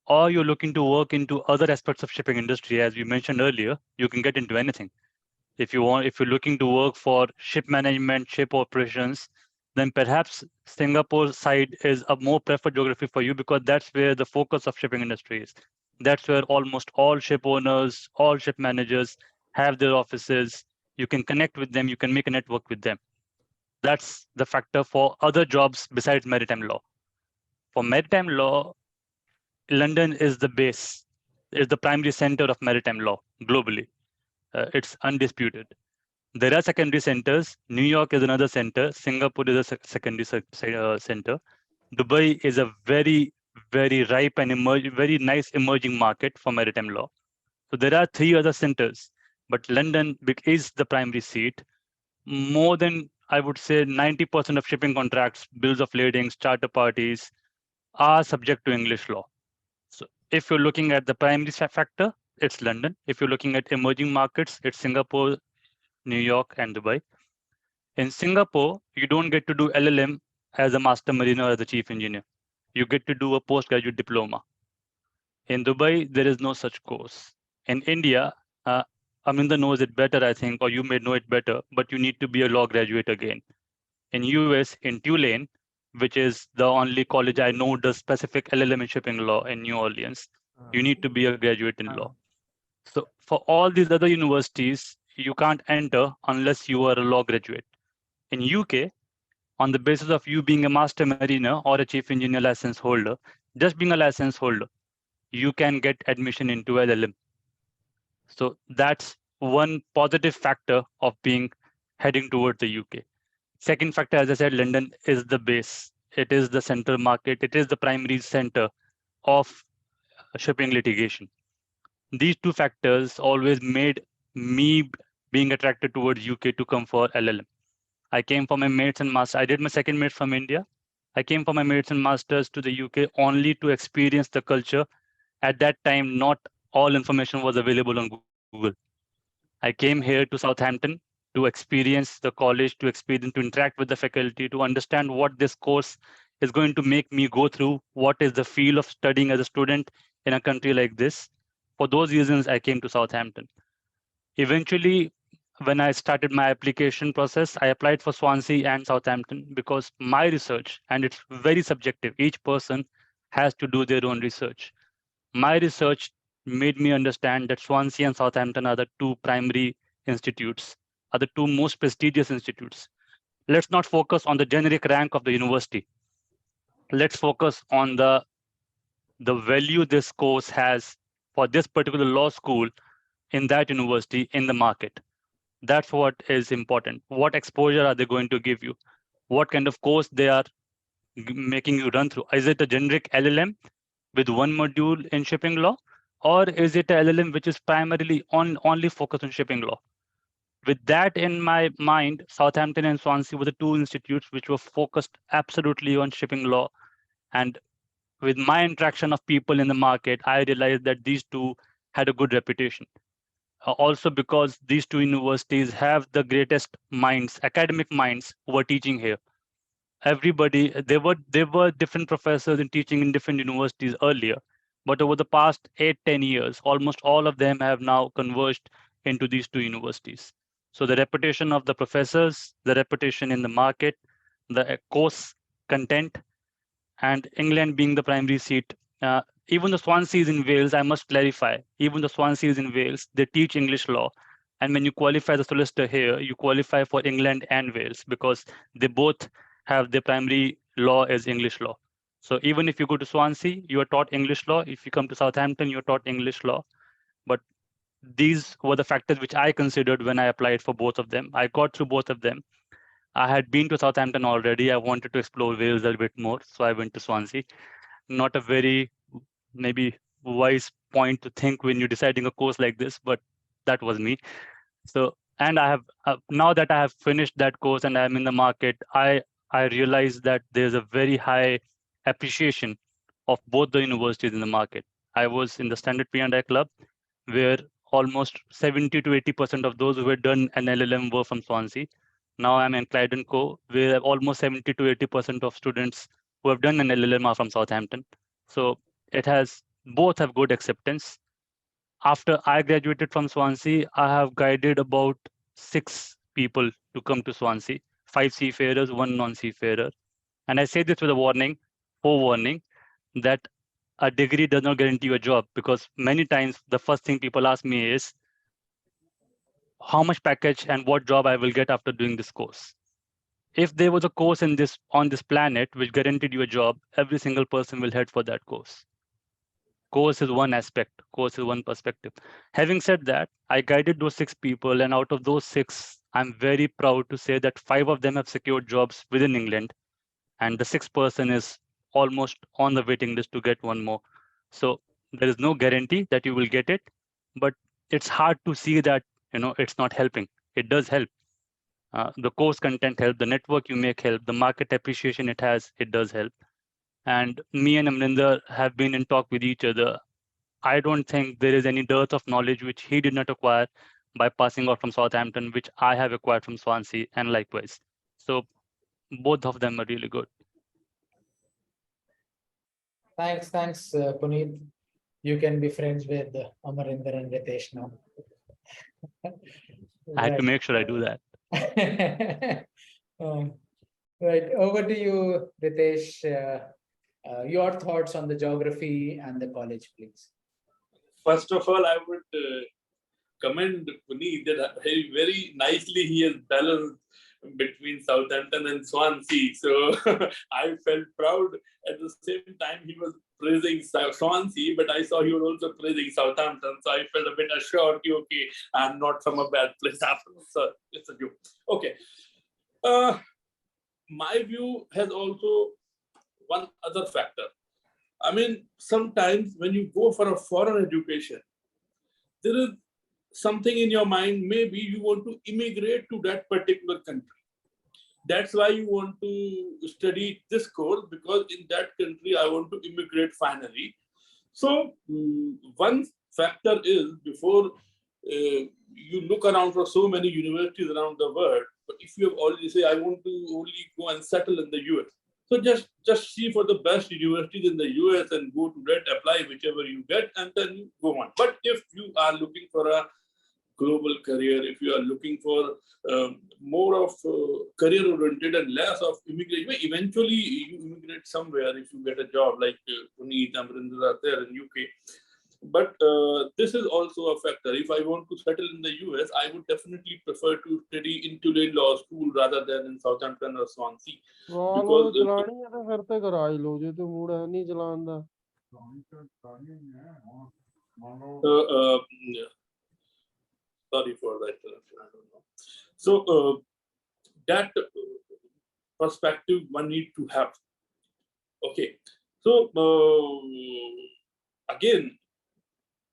or you're looking to work into other aspects of shipping industry? As we mentioned earlier, you can get into anything. If you're looking to work for ship management, ship operations, then perhaps Singapore side is a more preferred geography for you, because that's where the focus of shipping industry is. That's where almost all ship owners, all ship managers have their offices. You can connect with them, you can make a network with them. That's the factor for other jobs besides maritime law. For maritime law, London is the base, is the primary center of maritime law globally. It's undisputed. There are secondary centers. New York is another center. Singapore is a secondary center. Dubai is a very, very ripe and very nice emerging market for maritime law. So there are 3 other centers, but London is the primary seat. More than, I would say, 90% of shipping contracts, bills of lading, charter parties are subject to English law. So if you're looking at the primary factor, it's London. If you're looking at emerging markets, it's Singapore, New York, and Dubai. In Singapore, you don't get to do LLM as a master mariner or as a chief engineer. You get to do a postgraduate diploma. In Dubai, there is no such course. In India, Aminda knows it better, I think, or you may know it better, but you need to be a law graduate again. In US, in Tulane, which is the only college I know does specific LLM in shipping law in New Orleans, you need to be a graduate in law. So for all these other universities, you can't enter unless you are a law graduate. In UK, on the basis of you being a master mariner or a chief engineer license holder, just being a license holder, you can get admission into LLM. So that's one positive factor of being heading towards the UK. Second factor, as I said, London is the base. It is the central market. It is the primary center of shipping litigation. These 2 factors always made me being attracted towards UK to come for LLM. I came for my mates and masters. I did my second mates from India. I came for my mates and masters to the UK only to experience the culture. At that time, not all information was available on Google. I came here to Southampton to experience the college, to interact with the faculty, to understand what this course is going to make me go through, what is the feel of studying as a student in a country like this. For those reasons, I came to Southampton. Eventually, when I started my application process, I applied for Swansea and Southampton because my research, and it's very subjective, each person has to do their own research. My research made me understand that Swansea and Southampton are the 2 primary institutes, are the 2 most prestigious institutes. Let's not focus on the generic rank of the university. Let's focus on the value this course has for this particular law school in that university in the market. That's what is important. What exposure are they going to give you? What kind of course they are making you run through? Is it a generic LLM with one module in shipping law? Or is it a LLM which is primarily only focused on shipping law? With that in my mind, Southampton and Swansea were the 2 institutes which were focused absolutely on shipping law. And with my interaction of people in the market, I realized that these 2 had a good reputation. Also because these 2 universities have the greatest minds, academic minds, who are teaching here. Everybody, there were different professors in teaching in different universities earlier, but over the past 8-10 years, almost all of them have now converged into these 2 universities. So the reputation of the professors, the reputation in the market, the course content, and England being the primary seat. Even the Swansea is in Wales, I must clarify, even the Swansea is in Wales, they teach English law. And when you qualify as a solicitor here, you qualify for England and Wales because they both have their primary law as English law. So even if you go to Swansea, you are taught English law. If you come to Southampton, you're taught English law. But these were the factors which I considered when I applied for both of them. I got through both of them. I had been to Southampton already. I wanted to explore Wales a little bit more, so I went to Swansea. Not a very maybe wise point to think when you're deciding a course like this, but that was me. So and I have now that I have finished that course and I am in the market, I realized that there's a very high appreciation of both the universities in the market. I was in the Standard P&I Club, where almost 70 to 80% of those who had done an LLM were from Swansea. Now I'm in Clyde & Co, where almost 70 to 80% of students who have done an LLM are from Southampton. So it has, both have good acceptance. After I graduated from Swansea, I have guided about 6 people to come to Swansea, 5 seafarers, 1 non-seafarer. And I say this with a warning, forewarning, that a degree does not guarantee you a job, because many times the first thing people ask me is how much package and what job I will get after doing this course. If there was a course in this on this planet which guaranteed you a job, every single person will head for that course. Course is one aspect, course is one perspective. Having said that, I guided those 6 people, and out of those 6, I'm very proud to say that 5 of them have secured jobs within England, and the 6th person is almost on the waiting list to get one more. So there is no guarantee that you will get it, but it's hard to see that, it's not helping. It does help. The course content help, the network you make help, the market appreciation it has, it does help. And me and Amrinder have been in talk with each other. I don't think there is any dearth of knowledge which he did not acquire by passing out from Southampton, which I have acquired from Swansea, and likewise. So both of them are really good. Thanks, Puneet. You can be friends with Amarinder and Ritesh now. I had to make sure I do that. Right, over to you, Ritesh. Your thoughts on the geography and the college, please. First of all, I would commend Puneet that very nicely he has balanced between Southampton and Swansea. So I felt proud. At the same time, he was praising Swansea, but I saw he was also praising Southampton. So I felt a bit assured, okay, I'm not from a bad place after all. So it's a joke. Okay. My view has also one other factor. I mean, sometimes when you go for a foreign education, there is something in your mind, maybe you want to immigrate to that particular country. That's why you want to study this course, because in that country, I want to immigrate finally. So one factor is, before you look around for so many universities around the world, but if you have already say, I want to only go and settle in the US. So just see for the best universities in the US and go to that, apply whichever you get, and then you go on. But if you are looking for a global career, if you are looking for more of career-oriented and less of immigration, eventually you immigrate somewhere if you get a job like Puneet, Amrinder are there in UK. But this is also a factor. If I want to settle in the US, I would definitely prefer to study in Tulane Law School rather than in Southampton or Swansea. Because sorry for that. I don't know. So that perspective one need to have. Okay. So again,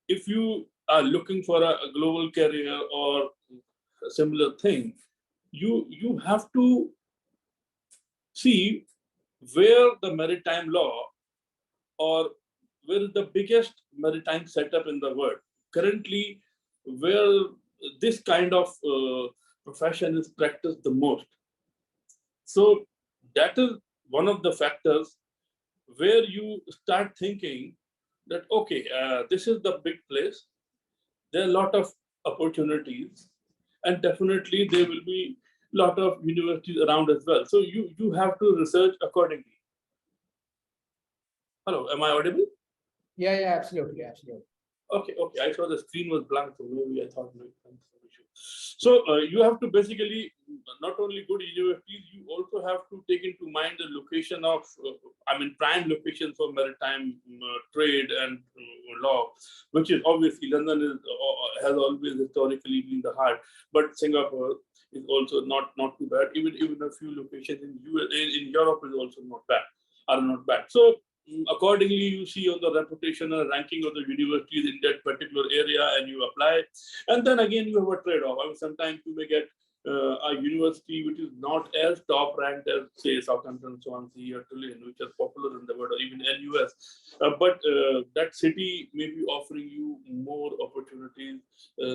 if you are looking for a global career or a similar thing, you have to see where the maritime law or where is the biggest maritime setup in the world. Currently, where this kind of profession is practiced the most. So that is one of the factors where you start thinking that, okay, this is the big place. There are a lot of opportunities, and definitely there will be a lot of universities around as well. So you have to research accordingly. Hello, am I audible? Yeah, absolutely. Okay. I saw the screen was blank, so maybe I thought maybe some issue. So you have to basically not only go to universities, you also have to take into mind the location of, prime location for maritime trade and law, which is obviously London has always historically been the heart, but Singapore is also not too bad. Even a few locations in Europe is also not bad. So accordingly, you see on the reputation and ranking of the universities in that particular area, and you apply. And then again, you have a trade-off. I mean, sometimes you may get a university which is not as top ranked as, say, Southampton, Swansea, or Tulane, which are popular in the world, or even NUS. But that city may be offering you more opportunities.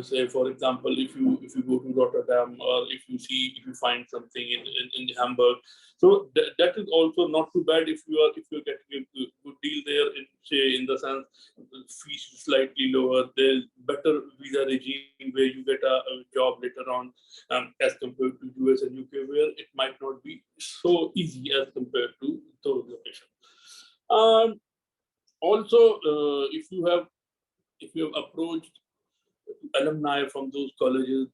Say, for example, if you go to Rotterdam, or if you find something in Hamburg. So that is also not too bad if you're getting a good deal there. In the sense, fees slightly lower. There's better visa regime where you get a job later on, as compared to US and UK, where it might not be so easy as compared to those locations. Also, if you have approached alumni from those colleges,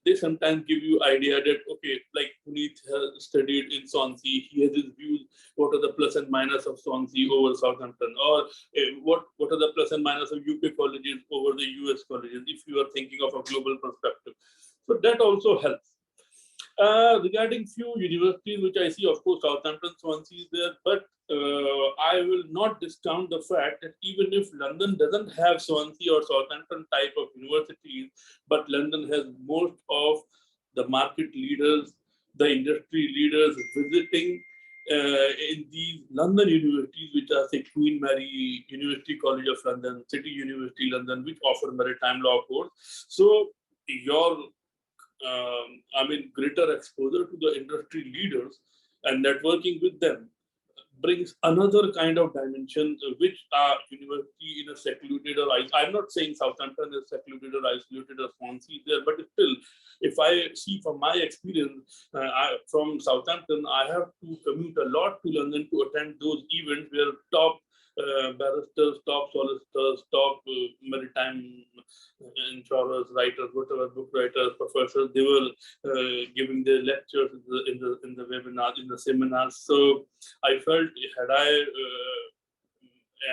they sometimes give you idea that, okay, like Puneet has studied in Swansea, he has his views. What are the plus and minus of Swansea over Southampton, or what are the plus and minus of UK colleges over the US colleges, if you are thinking of a global perspective. So that also helps. Regarding few universities which I see, of course, Southampton, Swansea is there, but I will not discount the fact that even if London doesn't have Swansea or Southampton type of universities, but London has most of the market leaders, the industry leaders visiting in these London universities, which are, say, Queen Mary, University College of London, City University London, which offer maritime law course. So your greater exposure to the industry leaders and networking with them brings another kind of dimension, which university in a secluded, or I'm not saying Southampton is secluded or isolated or Swansea there, but still, if I see from my experience, from Southampton, I have to commute a lot to London to attend those events where top barristers, top solicitors, top maritime insurers, writers, whatever, book writers, professors, they were giving their lectures in the webinars, in the seminars. So I felt,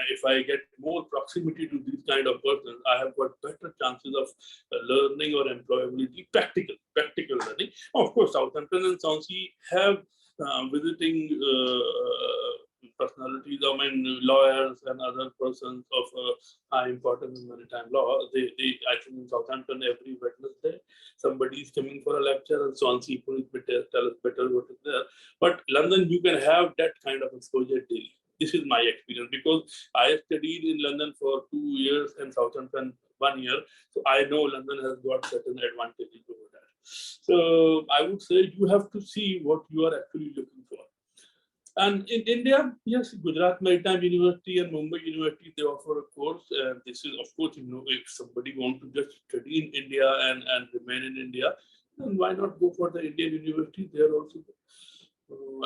if I get more proximity to these kind of persons, I have got better chances of learning or employability, practical learning. Of course, Southampton and Swansea have visiting personalities, lawyers and other persons of high importance in maritime law. I think in Southampton, every Wednesday, somebody is coming for a lecture, and Swansea will tell us better what is there. But London, you can have that kind of exposure daily. This is my experience, because I studied in London for 2 years and Southampton 1 year. So I know London has got certain advantages over that. So I would say you have to see what you are actually looking for. And in India, yes, Gujarat Maritime University and Mumbai University, they offer a course. This is, of course, if somebody wants to just study in India and remain in India, then why not go for the Indian university? They are also good.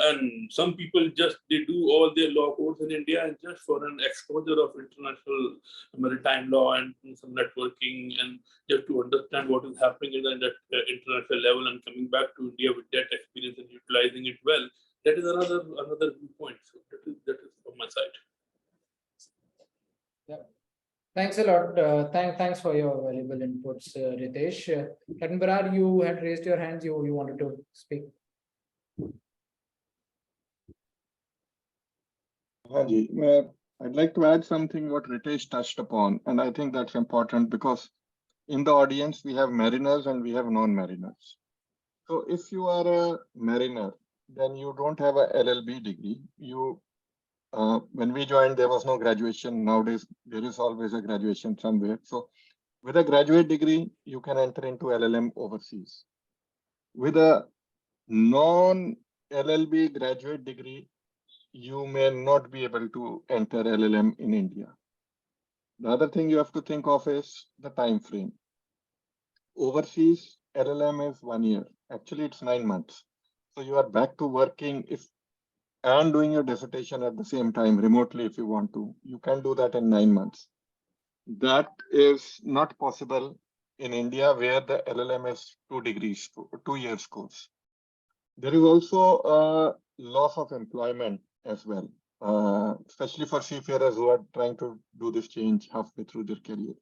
And some people they do all their law course in India, and just for an exposure of international maritime law and some networking, and just to understand what is happening in the international level, and coming back to India with that experience and utilizing it well. That is another viewpoint. So that is from my side. Yeah. Thanks a lot. Thanks for your valuable inputs, Ritesh. Captain Barar, you had raised your hands. You wanted to speak. I'd like to add something what Ritesh touched upon, and I think that's important because in the audience we have mariners and we have non-mariners. So if you are a mariner, then you don't have a LLB degree. When we joined, there was no graduation. Nowadays, there is always a graduation somewhere. So with a graduate degree, you can enter into LLM overseas. With a non-LLB graduate degree, you may not be able to enter LLM in India. The other thing you have to think of is the time frame. Overseas, LLM is 1 year. Actually, it's 9 months. So you are back to working and doing your dissertation at the same time remotely if you want to. You can do that in 9 months. That is not possible in India, where the LLM is 2 years course. There is also a loss of employment as well, especially for seafarers who are trying to do this change halfway through their career.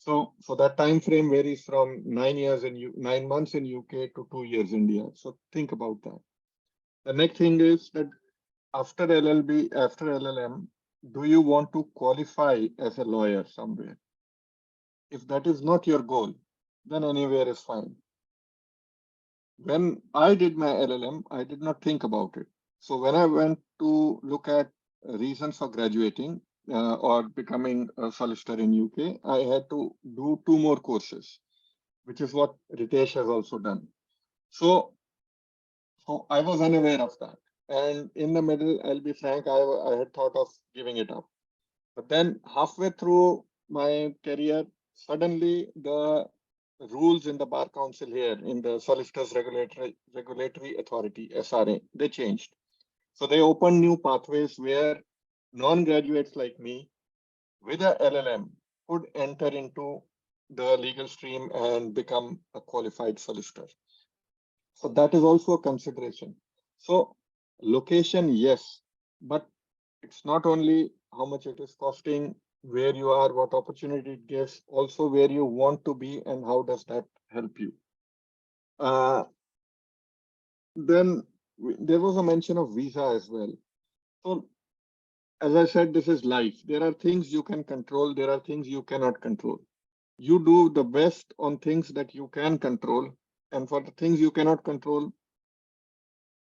So that time frame varies from 9 months in UK to 2 years in India. So think about that. The next thing is that after LLM, do you want to qualify as a lawyer somewhere? If that is not your goal, then anywhere is fine. When I did my LLM, I did not think about it. So when I went to look at reasons for graduating or becoming a solicitor in UK, I had to do 2 more courses, which is what Ritesh has also done. So I was unaware of that. And in the middle, I'll be frank, I had thought of giving it up. But then halfway through my career, suddenly the rules in the Bar Council here, in the Solicitors Regulatory Authority, SRA, they changed. So they opened new pathways where non-graduates like me with a LLM could enter into the legal stream and become a qualified solicitor. So that is also a consideration. So location, yes, but it's not only how much it is costing, where you are, what opportunity it gives, also where you want to be and how does that help you. Then there was a mention of visa as well. So as I said, this is life. There are things you can control. There are things you cannot control. You do the best on things that you can control. And for the things you cannot control,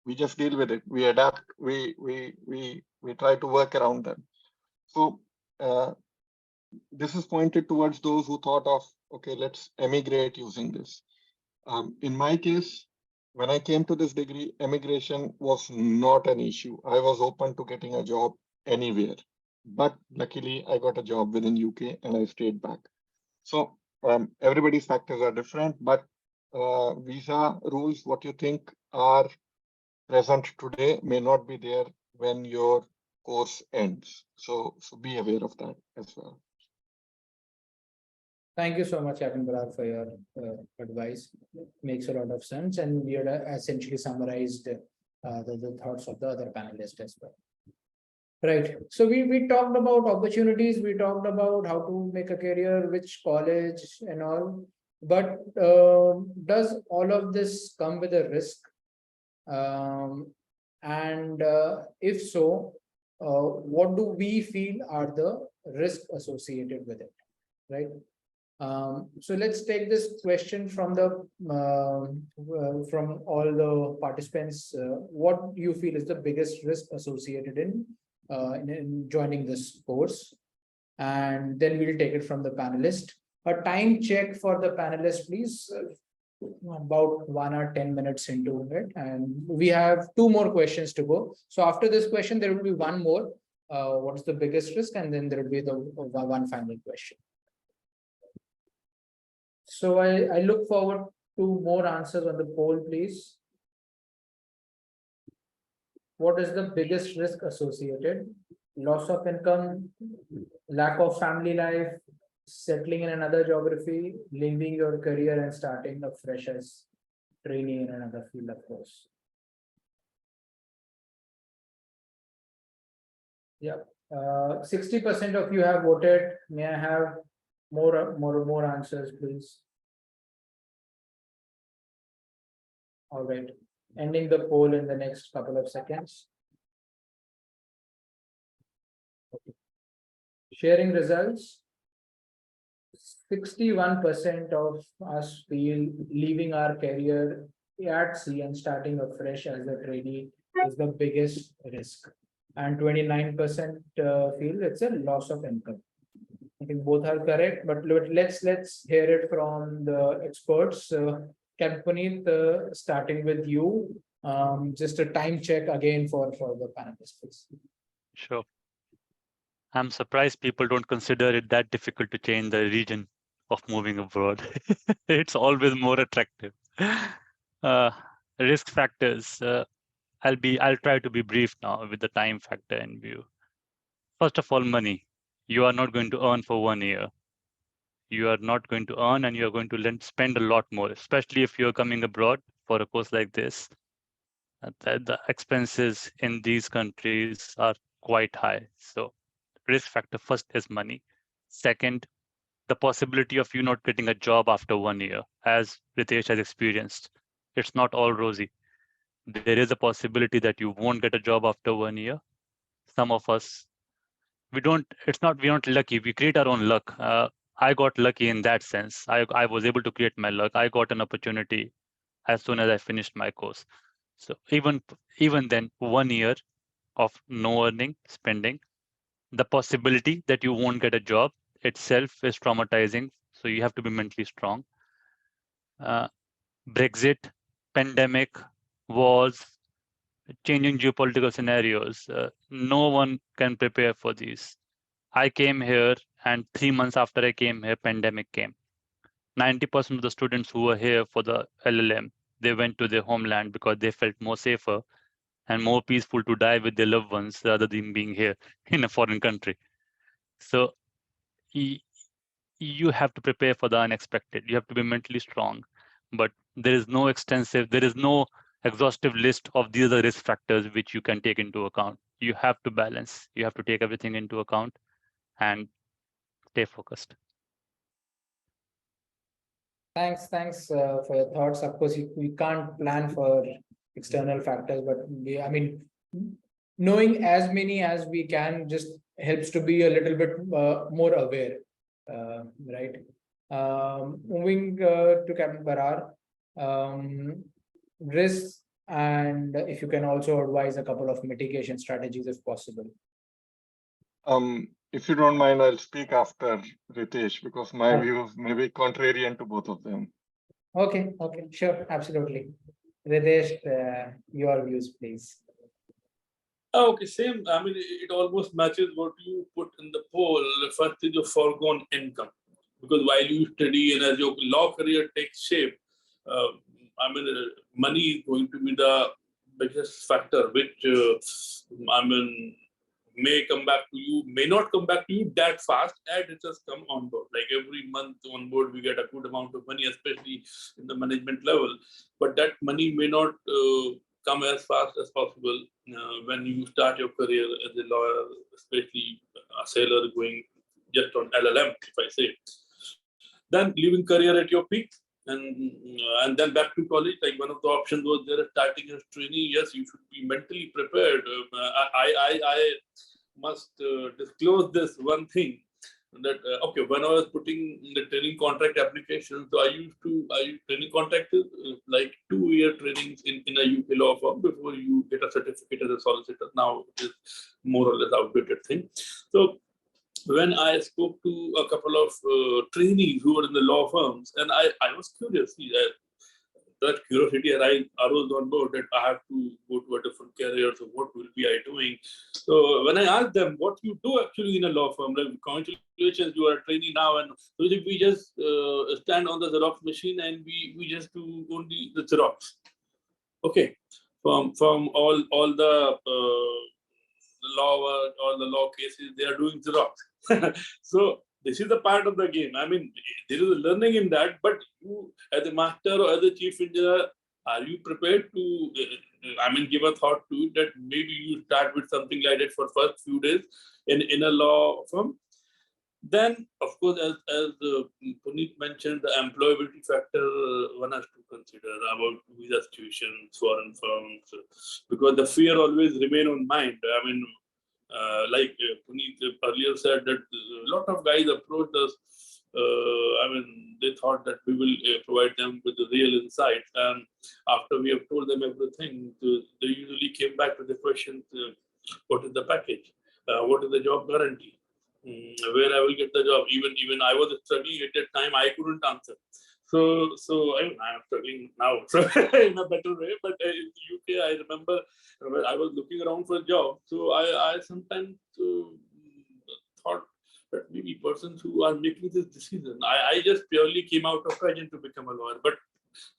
we just deal with it. We adapt. We try to work around them. So this is pointed towards those who thought of, okay, let's emigrate using this. In my case, when I came to this degree, emigration was not an issue. I was open to getting a job anywhere. But luckily, I got a job within UK and I stayed back. So everybody's factors are different, but visa rules, what you think are present today may not be there when your course ends. So be aware of that as well. Thank you so much, Captain Barar, for your advice. Makes a lot of sense, and we had essentially summarized the thoughts of the other panelists as well. Right. So we talked about opportunities. We talked about how to make a career, which college, and all. But does all of this come with a risk? And if so, what do we feel are the risks associated with it? Right. So let's take this question from the from all the participants. What do you feel is the biggest risk associated in joining this course? And then we'll take it from the panelist. A time check for the panelist, please. About 1 or 10 minutes into it, and we have 2 more questions to go. So after this question, there will be 1 more. What's the biggest risk? And then there will be the 1 final question. So I look forward to more answers on the poll, please. What is the biggest risk associated? Loss of income, lack of family life, settling in another geography, leaving your career and starting afresh as trainee in another field, of course. Yeah, 60% of you have voted. May I have more answers, please? All right, ending the poll in the next couple of seconds. Okay. Sharing results. 61% of us feel leaving our career at sea and starting afresh as a trainee is the biggest risk, and 29% feel it's a loss of income. I think both are correct, but let's hear it from the experts. Puneet, starting with you, just a time check again for the panelists, please. Sure. I'm surprised people don't consider it that difficult to change the region of moving abroad. It's always more attractive. Risk factors. I'll try to be brief now with the time factor in view. First of all, money. You are not going to earn for 1 year. You are not going to earn, and you are going to spend a lot more, especially if you're coming abroad for a course like this. The expenses in these countries are quite high. So risk factor first is money. Second, the possibility of you not getting a job after 1 year, as Ritesh has experienced. It's not all rosy. There is a possibility that you won't get a job after 1 year. Some of us we're not lucky. We create our own luck. I got lucky in that sense. I was able to create my luck. I got an opportunity as soon as I finished my course. So even then, 1 year of no earning, spending, the possibility that you won't get a job itself is traumatizing. So you have to be mentally strong. Brexit, pandemic, wars, changing geopolitical scenarios. No one can prepare for these. I came here, and 3 months after I came here, pandemic came. 90% of the students who were here for the LLM, they went to their homeland because they felt more safer and more peaceful to die with their loved ones rather than being here in a foreign country. So you have to prepare for the unexpected. You have to be mentally strong, but there is no exhaustive list of these are the risk factors which you can take into account. You have to balance. You have to take everything into account and stay focused. Thanks for your thoughts. Of course, we can't plan for external factors, but knowing as many as we can just helps to be a little bit more aware, right? Moving to Captain Barar, risks, and if you can also advise a couple of mitigation strategies if possible. If you don't mind, I'll speak after Ritesh because my Okay. views may be contrarian to both of them. Okay, sure, absolutely. Ritesh, your views, please. Okay, same. I mean, it almost matches what you put in the poll. First is your foregone income, because while you study and as your law career takes shape, money is going to be the biggest factor, which may come back to you, may not come back to you that fast as it has come on board. Like every month on board, we get a good amount of money, especially in the management level. But that money may not come as fast as possible when you start your career as a lawyer, especially a sailor going just on LLM, if I say. Then leaving career at your peak, and then back to college. Like one of the options was there starting as trainee. Yes, you should be mentally prepared. I must disclose this one thing that okay, when I was putting the training contract application, so I training contract is like 2-year trainings in a UK law firm before you get a certificate as a solicitor. Now it is more or less outdated thing. So when I spoke to a couple of trainees who were in the law firms, and I was curious. That curiosity arose on board that I have to go to a different career. So what will be I doing? So when I asked them, what you do actually in a law firm, like congratulations, you are a trainee now, and so we just stand on the Xerox machine and we just do only the Xerox. Okay, from all the law, all the law cases, they are doing Xerox. So this is the part of the game. I mean, there is a learning in that, but you as a master or as a chief engineer, are you prepared to, give a thought to it that maybe you start with something like that for first few days in a law firm? Then, of course, as Puneet mentioned, the employability factor one has to consider about visa situations, foreign firms, because the fear always remain on mind. I mean, like Puneet earlier said that a lot of guys approached us. They thought that we will provide them with the real insights, and after we have told them everything, they usually came back to the question: what is the package? What is the job guarantee? Where I will get the job? Even I was struggling at that time. I couldn't answer. So I'm struggling now, so in a better way. But in the UK, I remember when I was looking around for a job. So I sometimes thought that maybe persons who are making this decision, I just purely came out of passion to become a lawyer. But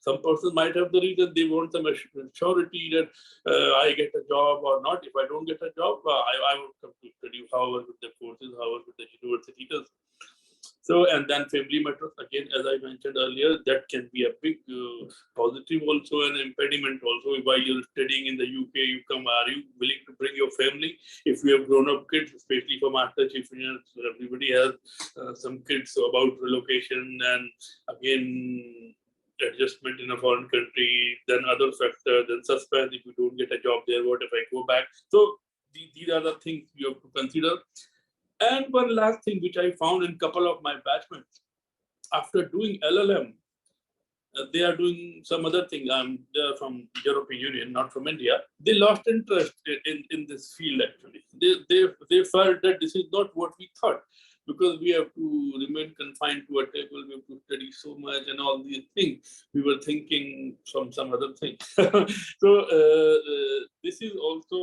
some person might have the reason they want some surety that I get a job or not. If I don't get a job, I would come to study. However, with the courses, however, with the university does. So, and then family matters, again, as I mentioned earlier, that can be a big positive also, an impediment also. While you're studying in the UK, you come, are you willing to bring your family? If you have grown up kids, especially for master chief engineers, everybody has some kids about relocation and again, adjustment in a foreign country, then other factors, then suspense if you don't get a job there, what if I go back? So these are the things you have to consider. And one last thing which I found in a couple of my batchmates, after doing LLM, they are doing some other thing. They are from European Union, not from India. They lost interest in this field actually. They felt that this is not what we thought, because we have to remain confined to a table, we have to study so much and all these things. We were thinking some other thing. So this is also,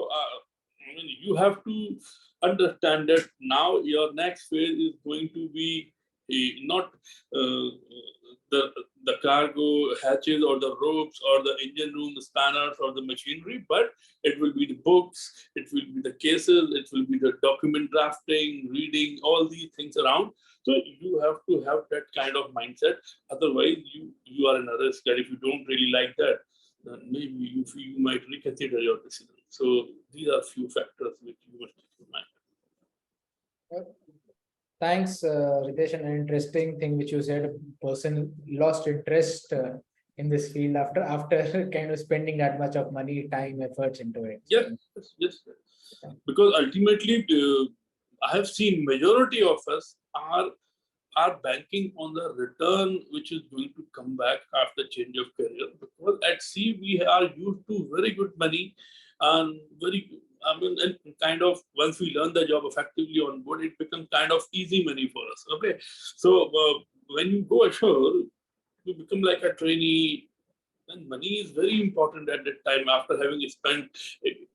I mean, you have to understand that now your next phase is going to be not the cargo hatches or the ropes or the engine room, the spanners or the machinery, but it will be the books, it will be the cases, it will be the document drafting, reading, all these things around. So you have to have that kind of mindset. Otherwise, you are in a risk that if you don't really like that, then maybe you might reconsider your decision. So these are few factors which you must keep in mind. Thanks, Ritesh. An interesting thing which you said, a person lost interest in this field after kind of spending that much of money, time, efforts into it. Yes. Because ultimately, I have seen majority of us are banking on the return which is going to come back after change of career. Because at sea we are used to very good money and and kind of once we learn the job effectively on board, it becomes kind of easy money for us. Okay, so when you go ashore, you become like a trainee, and money is very important at that time. After having spent,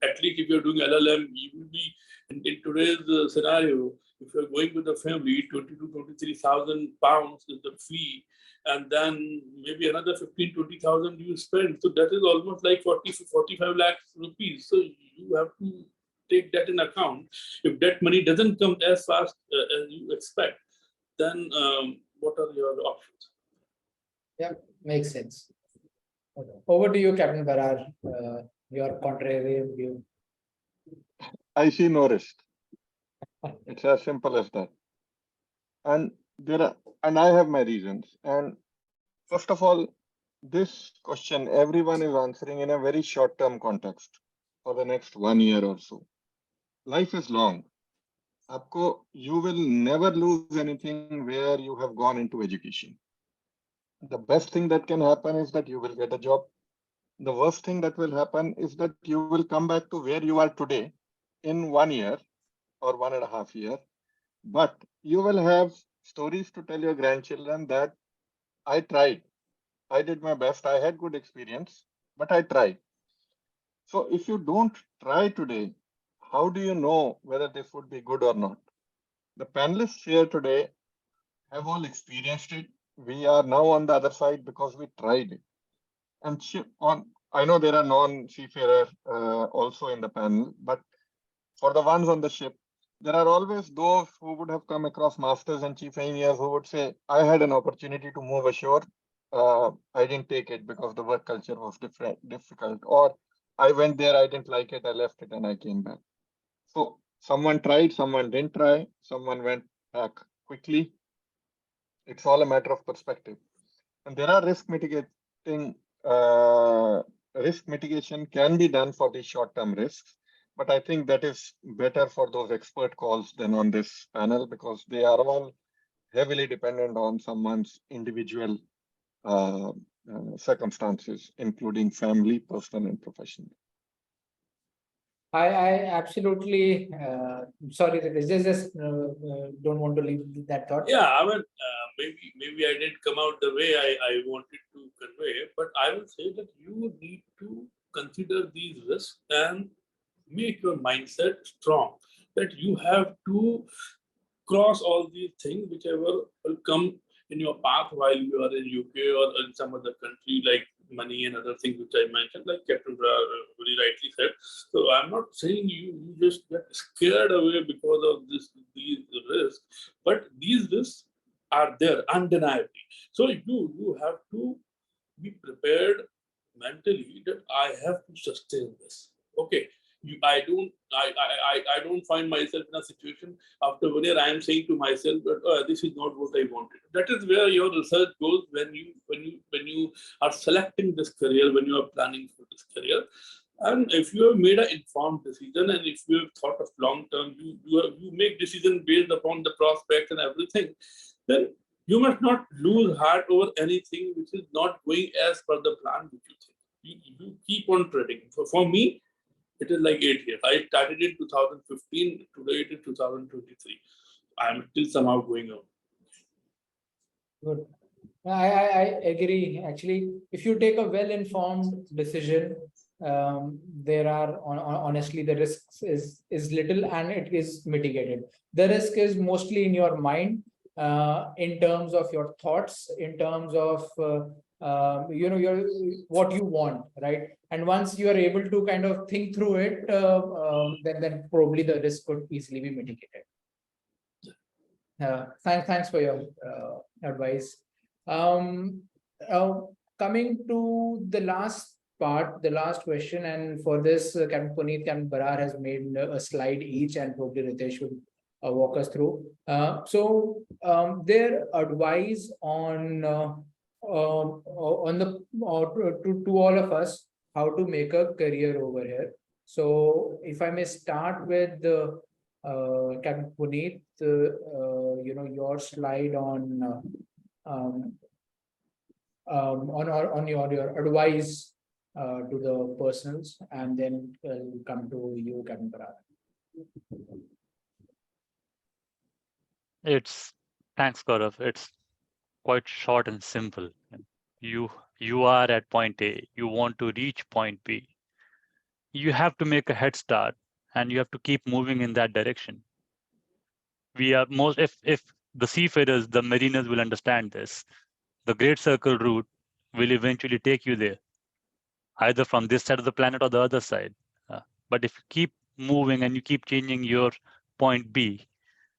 at least if you're doing LLM, you will be in today's scenario. If you're going with a family, 22,000 to 23,000 pounds is the fee, and then maybe another 15,000 to 20,000 you spend. So that is almost like 40 to 45 lakhs rupees. So you have to take that in account. If that money doesn't come as fast as you expect, then what are your options? Yeah, makes sense. Okay. Over to you, Captain Barar. Your contrarian view. I see no risk. It's as simple as that. And I have my reasons. And first of all, this question everyone is answering in a very short-term context for the next 1 year or so. Life is long. You will never lose anything where you have gone into education. The best thing that can happen is that you will get a job. The worst thing that will happen is that you will come back to where you are today in 1 year or 1.5 years. But you will have stories to tell your grandchildren that I tried. I did my best. I had good experience, but I tried. So if you don't try today, how do you know whether this would be good or not? The panelists here today have all experienced it. We are now on the other side because we tried it. And I know there are non-seafarers also in the panel, but for the ones on the ship, there are always those who would have come across masters and chief engineers who would say, I had an opportunity to move ashore. I didn't take it because the work culture was difficult, or I went there, I didn't like it, I left it and I came back. So someone tried, someone didn't try, someone went back quickly. It's all a matter of perspective. And there are risk mitigation can be done for these short-term risks. But I think that is better for those expert calls than on this panel, because they are all heavily dependent on someone's individual circumstances, including family, personal, and professional. I absolutely, sorry, just don't want to leave that thought. Yeah, I mean, maybe I didn't come out the way I wanted to convey, but I will say that you need to consider these risks and make your mindset strong, that you have to cross all these things, whichever will come in your path while you are in UK or in some other country, like money and other things which I mentioned, like Captain very rightly said. So I'm not saying you just get scared away because of these risks, but these risks are there undeniably. So you have to be prepared mentally that I have to sustain this. Okay. I don't find myself in a situation after 1 year I am saying to myself that this is not what I wanted. That is where your research goes when you are selecting this career, when you are planning for this career. And if you have made an informed decision, and if you have thought of long term, you make decision based upon the prospects and everything, then you must not lose heart over anything which is not going as per the plan which you think. You keep on trading. For me, it is like 8 years. I started in 2015. Today it is 2023. I am still somehow going on. Good. I agree. Actually, if you take a well-informed decision, there are honestly the risks is little and it is mitigated. The risk is mostly in your mind, in terms of your thoughts, in terms of your what you want, right? And once you are able to kind of think through it, then probably the risk could easily be mitigated. Thanks for your advice. Coming to the last part, the last question, and for this, Captain Puneet and Barar has made a slide each, and probably Ritesh should walk us through. Their advice on the to all of us how to make a career over here. So, if I may start with the Captain Puneet, your slide on your advice to the personals, and then we'll come to you, Captain Barar. Thanks, Gaurav. It's quite short and simple. You are at point A. You want to reach point B. You have to make a head start, and you have to keep moving in that direction. If the seafarers, the mariners will understand this, the Great Circle route will eventually take you there, either from this side of the planet or the other side. But if you keep moving and you keep changing your point B,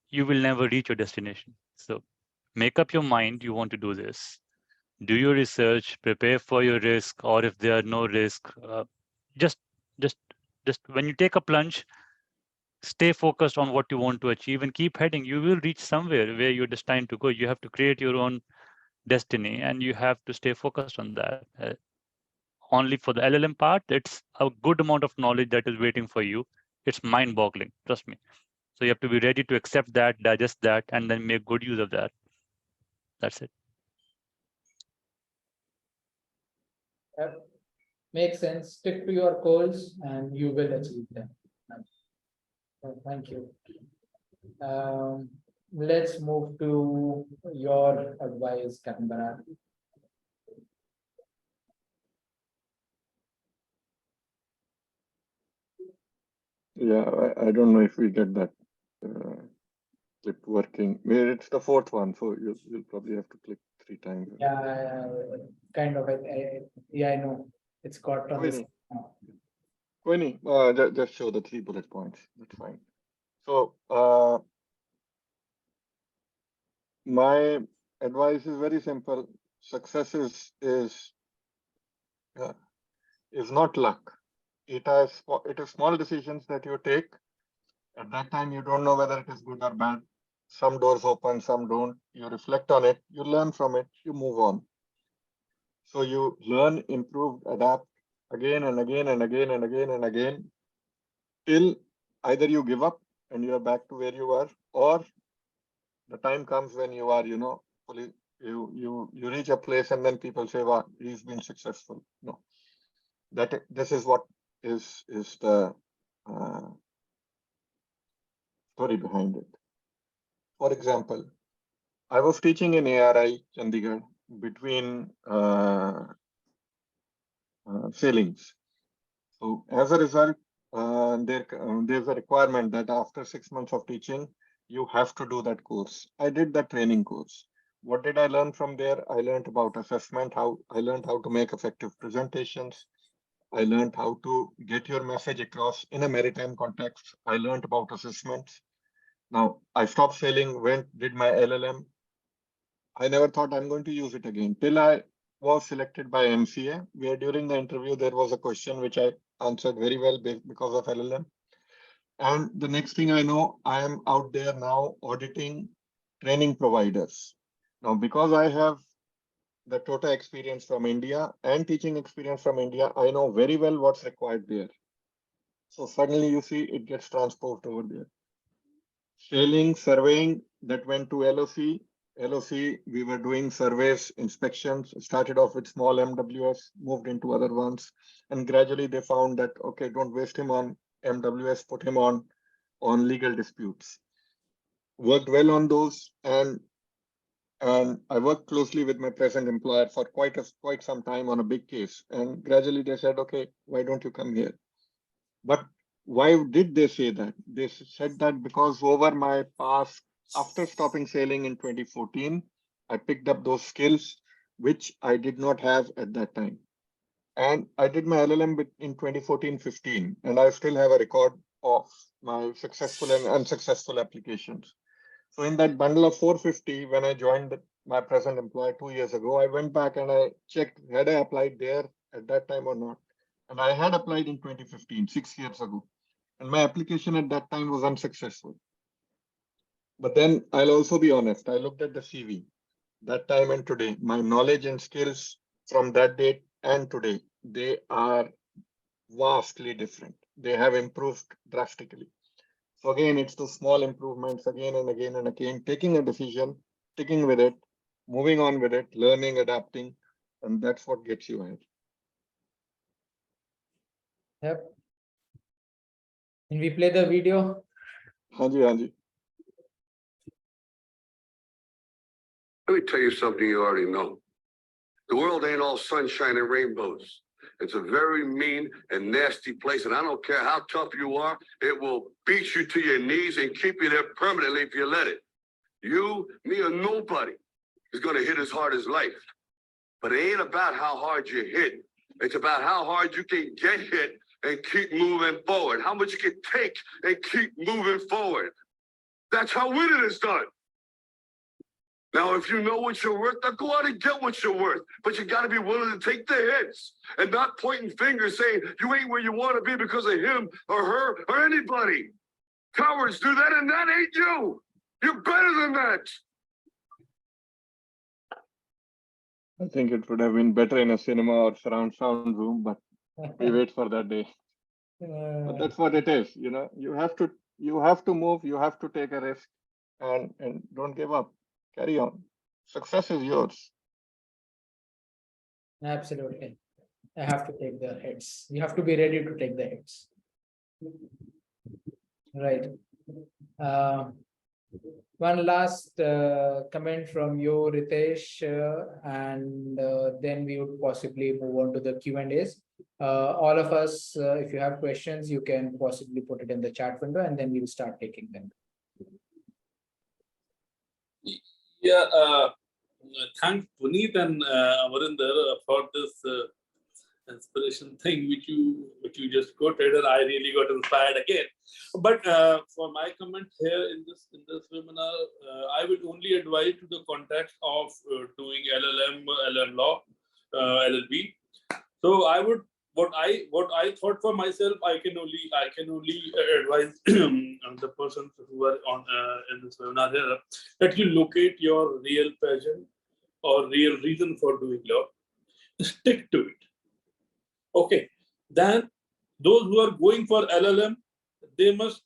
you will never reach your destination. So make up your mind you want to do this. Do your research, prepare for your risk, or if there are no risk, just when you take a plunge, stay focused on what you want to achieve and keep heading. You will reach somewhere where you're destined to go. You have to create your own destiny, and you have to stay focused on that. Only for the LLM part, it's a good amount of knowledge that is waiting for you. It's mind-boggling, trust me. So you have to be ready to accept that, digest that, and then make good use of that. That's it. Makes sense. Stick to your goals, and you will achieve them. Thank you. Let's move to your advice, Captain Barar. Yeah, I don't know if we get that clip working. Where it's the fourth one, so you'll probably have to click 3 times. Yeah, kind of. Yeah, I know. It's got on this. Queenie, just show the 3 bullet points. That's fine. So my advice is very simple. Success is not luck. It is small decisions that you take. At that time, you don't know whether it is good or bad. Some doors open, some don't. You reflect on it, you learn from it, you move on. So you learn, improve, adapt again and again and again and again and again, till either you give up and you are back to where you were, or the time comes when you are, fully, you reach a place and then people say, wow, he's been successful. No, this is what is the story behind it. For example, I was teaching in ARI Chandigarh between sailings. So as a result, there's a requirement that after 6 months of teaching, you have to do that course. I did that training course. What did I learn from there? I learned about assessment, I learned how to make effective presentations. I learned how to get your message across in a maritime context. I learned about assessments. Now, I stopped sailing, did my LLM. I never thought I'm going to use it again till I was selected by MCA, where during the interview, there was a question which I answered very well because of LLM. And the next thing I know, I am out there now auditing training providers. Now, because I have the total experience from India and teaching experience from India, I know very well what's required there. So suddenly you see it gets transposed over there. Sailing, surveying, that went to LOC. LOC, we were doing surveys, inspections, started off with small MWS, moved into other ones. And gradually they found that, okay, don't waste him on MWS, put him on legal disputes. Worked well on those, and I worked closely with my present employer for quite some time on a big case. And gradually they said, okay, why don't you come here? But why did they say that? They said that because over my past, after stopping sailing in 2014, I picked up those skills which I did not have at that time. And I did my LLM in 2014-15, and I still have a record of my successful and unsuccessful applications. So in that bundle of 450, when I joined my present employer 2 years ago, I went back and I checked, had I applied there at that time or not? And I had applied in 2015, 6 years ago. And my application at that time was unsuccessful. But then I'll also be honest, I looked at the CV that time and today, my knowledge and skills from that date and today, they are vastly different. They have improved drastically. So again, it's those small improvements again and again and again, taking a decision, sticking with it, moving on with it, learning, adapting, and that's what gets you ahead. Yep. Can we play the video? Hanji, Hanji. Let me tell you something you already know. The world ain't all sunshine and rainbows. It's a very mean and nasty place, and I don't care how tough you are, it will beat you to your knees and keep you there permanently if you let it. You, me, or nobody is going to hit as hard as life. But it ain't about how hard you hit. It's about how hard you can get hit and keep moving forward. How much you can take and keep moving forward. That's how winning is done. Now, if you know what you're worth, now go out and get what you're worth. But you got to be willing to take the hits and not pointing fingers saying you ain't where you want to be because of him or her or anybody. Cowards do that, and that ain't you. You're better than that. I think it would have been better in a cinema or surround sound room, but we wait for that day. But that's what it is. You know, you have to move, you have to take a risk, and don't give up. Carry on. Success is yours. Absolutely. I have to take the hits. You have to be ready to take the hits. Right. One last comment from you, Ritesh, and then we would possibly move on to the Q&As. All of us, if you have questions, you can possibly put it in the chat window, and then we will start taking them. Yeah, thanks Puneet and Amarinder for this inspiration thing which you just quoted, and I really got inspired again. But for my comment here in this webinar, I would only advise to the context of doing LLM, LL law, LLB. So I would what I thought for myself, I can only advise the persons who are on in this webinar here, that you locate your real passion or real reason for doing law, stick to it. Okay, then those who are going for LLM, they must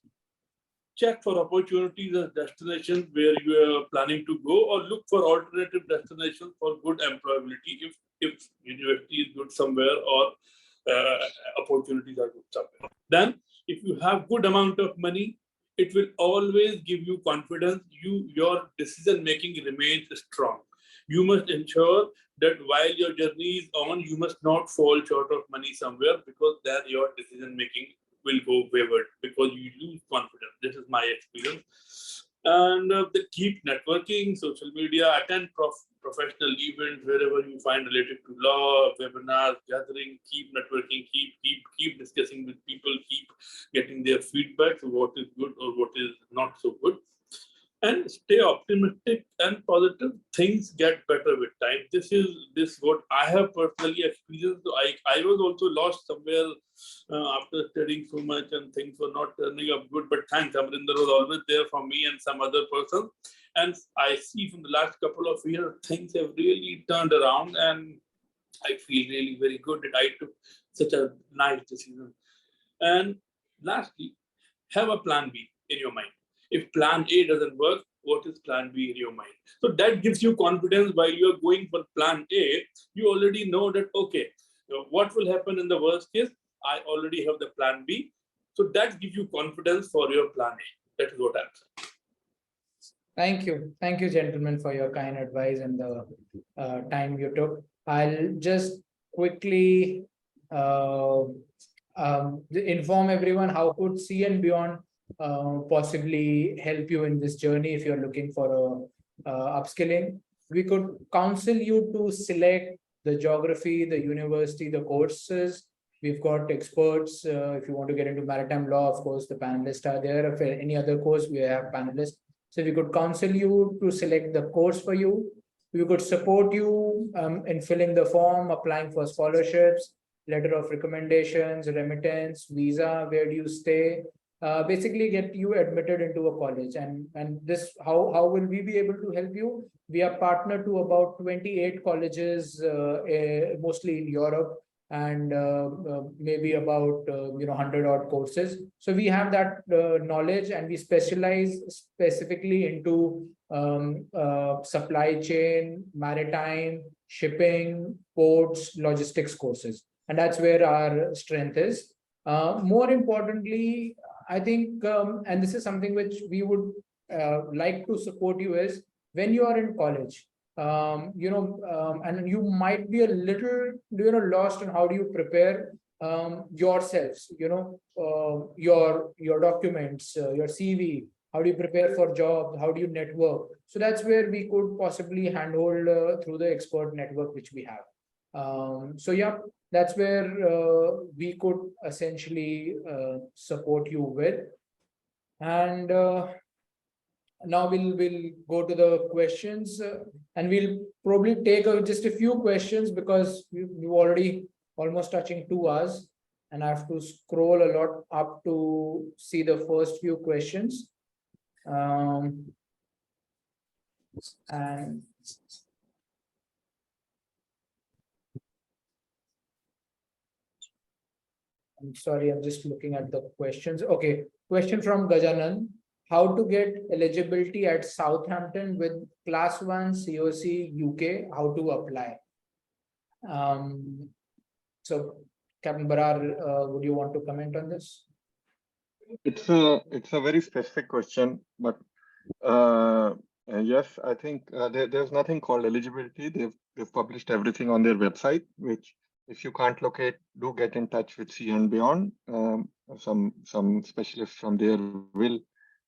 check for opportunities as destinations where you are planning to go, or look for alternative destinations for good employability if university is good somewhere or opportunities are good somewhere. Then if you have good amount of money, it will always give you confidence. Your decision making remains strong. You must ensure that while your journey is on, you must not fall short of money somewhere, because then your decision making will go wayward because you lose confidence. This is my experience. And they keep networking, social media, attend professional events wherever you find related to law, webinars, gathering, keep networking, keep discussing with people, keep getting their feedback, so what is good or what is not so good. And stay optimistic and positive. Things get better with time. This is what I have personally experienced. I was also lost somewhere after studying so much, and things were not turning up good. But thanks, Amarinder was always there for me and some other person. And I see from the last couple of years, things have really turned around, and I feel really very good that I took such a nice decision. And lastly, have a plan B in your mind. If plan A doesn't work, what is plan B in your mind? So that gives you confidence while you're going for plan A. You already know that, okay, what will happen in the worst case? I already have the plan B. So that gives you confidence for your plan A. That is what I'm saying. Thank you. Thank you, gentlemen, for your kind advice and the time you took. I'll just quickly inform everyone how could See and Beyond possibly help you in this journey if you're looking for a upskilling. We could counsel you to select the geography, the university, the courses. We've got experts. If you want to get into maritime law, of course, the panelists are there. If any other course, we have panelists. So we could counsel you to select the course for you. We could support you in filling the form, applying for scholarships, letter of recommendations, remittance, visa, where do you stay, basically get you admitted into a college. And this, how will we be able to help you? We are partnered to about 28 colleges, mostly in Europe, and maybe about 100 odd courses. So we have that knowledge, and we specialize specifically into supply chain, maritime, shipping, ports, logistics courses. And that's where our strength is. More importantly, I think, and this is something which we would like to support you, is when you are in college, and you might be a little, lost in how do you prepare yourselves, your documents, your CV, how do you prepare for job, how do you network? So that's where we could possibly handhold through the expert network which we have. So yeah, that's where we could essentially support you with. And now we'll go to the questions, and we'll probably take just a few questions, because we've already almost touching 2 hours, and I have to scroll a lot up to see the first few questions. And I'm sorry, I'm just looking at the questions. Okay, question from Gajanan. How to get eligibility at Southampton with Class 1 COC UK, how to apply? So Captain Barar, would you want to comment on this? It's a very specific question, but yes, I think there's nothing called eligibility. They've published everything on their website, which if you can't locate, do get in touch with See and Beyond. Some specialists from there will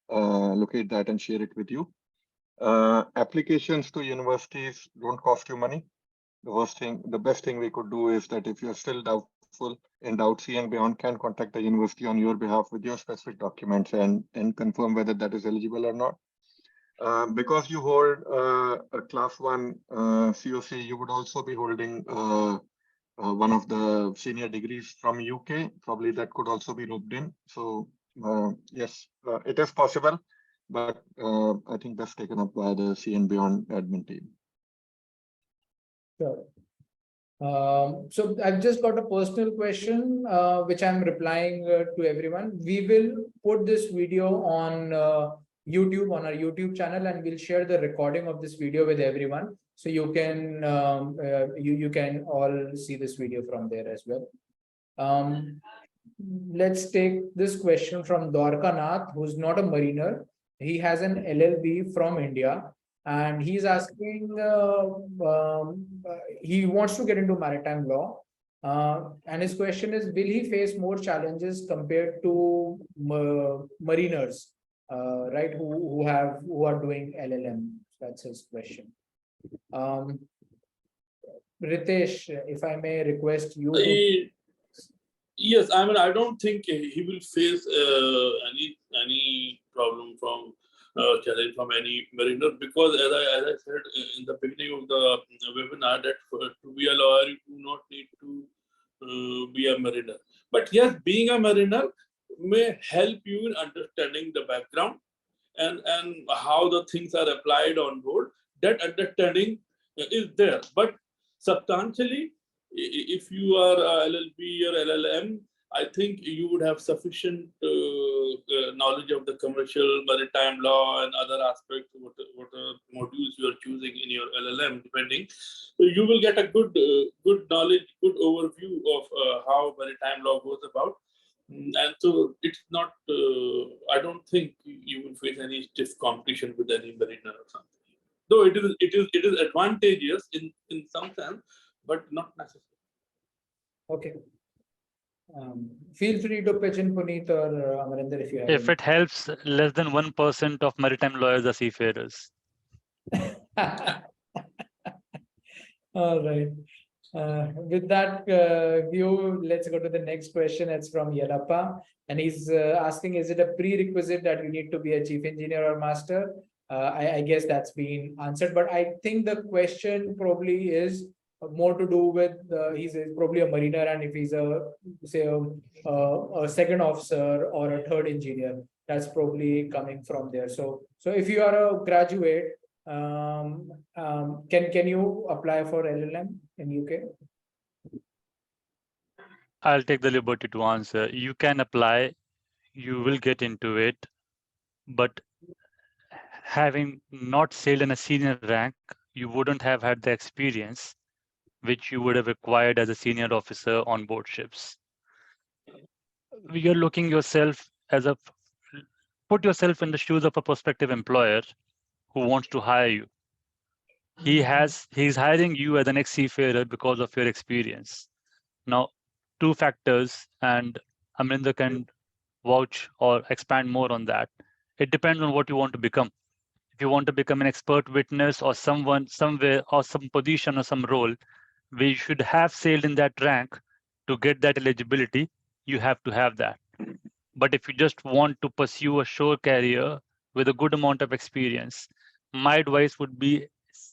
locate that and share it with you. Applications to universities don't cost you money. The best thing we could do is that if you're still doubtful, in doubt, See and Beyond can contact the university on your behalf with your specific documents and confirm whether that is eligible or not. Because you hold a Class 1 COC, you would also be holding one of the senior degrees from UK. Probably that could also be looped in. So yes, it is possible, but I think that's taken up by the See and Beyond admin team. Sure. So I've just got a personal question, which I'm replying to everyone. We will put this video on YouTube, on our YouTube channel, and we'll share the recording of this video with everyone. So you can you can all see this video from there as well. Let's take this question from Dwarka Nath, who's not a mariner. He has an LLB from India, and he's asking, he wants to get into maritime law. And his question is, will he face more challenges compared to mariners, right, who are doing LLM? That's his question. Ritesh, if I may request you to... Yes, I mean, I don't think he will face any problem from challenge from any mariner, because as I said in the beginning of the webinar, that to be a lawyer you do not need to be a mariner. But yes, being a mariner may help you in understanding the background, and how the things are applied on board. That understanding is there. But substantially, if you are a LLB or LLM, I think you would have sufficient knowledge of the commercial maritime law and other aspects, what modules you are choosing in your LLM, depending. So you will get a good knowledge, good overview of how maritime law goes about. And so it's not, I don't think you will face any stiff competition with any mariner or something. Though it is advantageous in some sense, but not necessary. Okay. Feel free to pitch in, Puneet or Amarinder, if you have. If it helps, less than 1% of maritime lawyers are seafarers. All right. With that view, let's go to the next question. It's from Yelappa, and he's asking, is it a prerequisite that you need to be a chief engineer or master? I guess that's been answered, but I think the question probably is more to do with he's probably a mariner, and if he's a say a second officer or a third engineer, that's probably coming from there. So if you are a graduate, can you apply for LLM in UK? I'll take the liberty to answer. You can apply, you will get into it, but having not sailed in a senior rank, you wouldn't have had the experience which you would have acquired as a senior officer on board ships. You're looking yourself as a, put yourself in the shoes of a prospective employer who wants to hire you. He's hiring you as an ex-seafarer because of your experience. Now, two factors, and Amrinder can vouch or expand more on that. It depends on what you want to become. If you want to become an expert witness or someone somewhere or some position or some role, we should have sailed in that rank to get that eligibility. You have to have that. But if you just want to pursue a shore career with a good amount of experience, my advice would be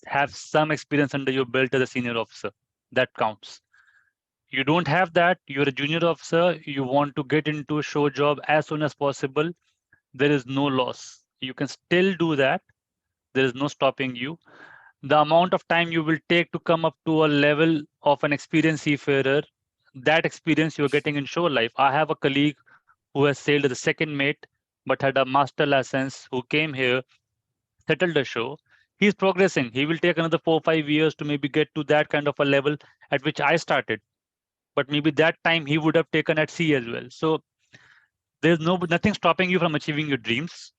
have some experience under your belt as a senior officer. That counts. You don't have that, you're a junior officer, you want to get into a shore job as soon as possible, there is no loss. You can still do that. There is no stopping you. The amount of time you will take to come up to a level of an experienced seafarer, that experience you're getting in shore life. I have a colleague who has sailed as a second mate, but had a master license, who came here, settled ashore. He's progressing. He will take another 4 or 5 years to maybe get to that kind of a level at which I started. But maybe that time he would have taken at sea as well. So there's nothing stopping you from achieving your dreams.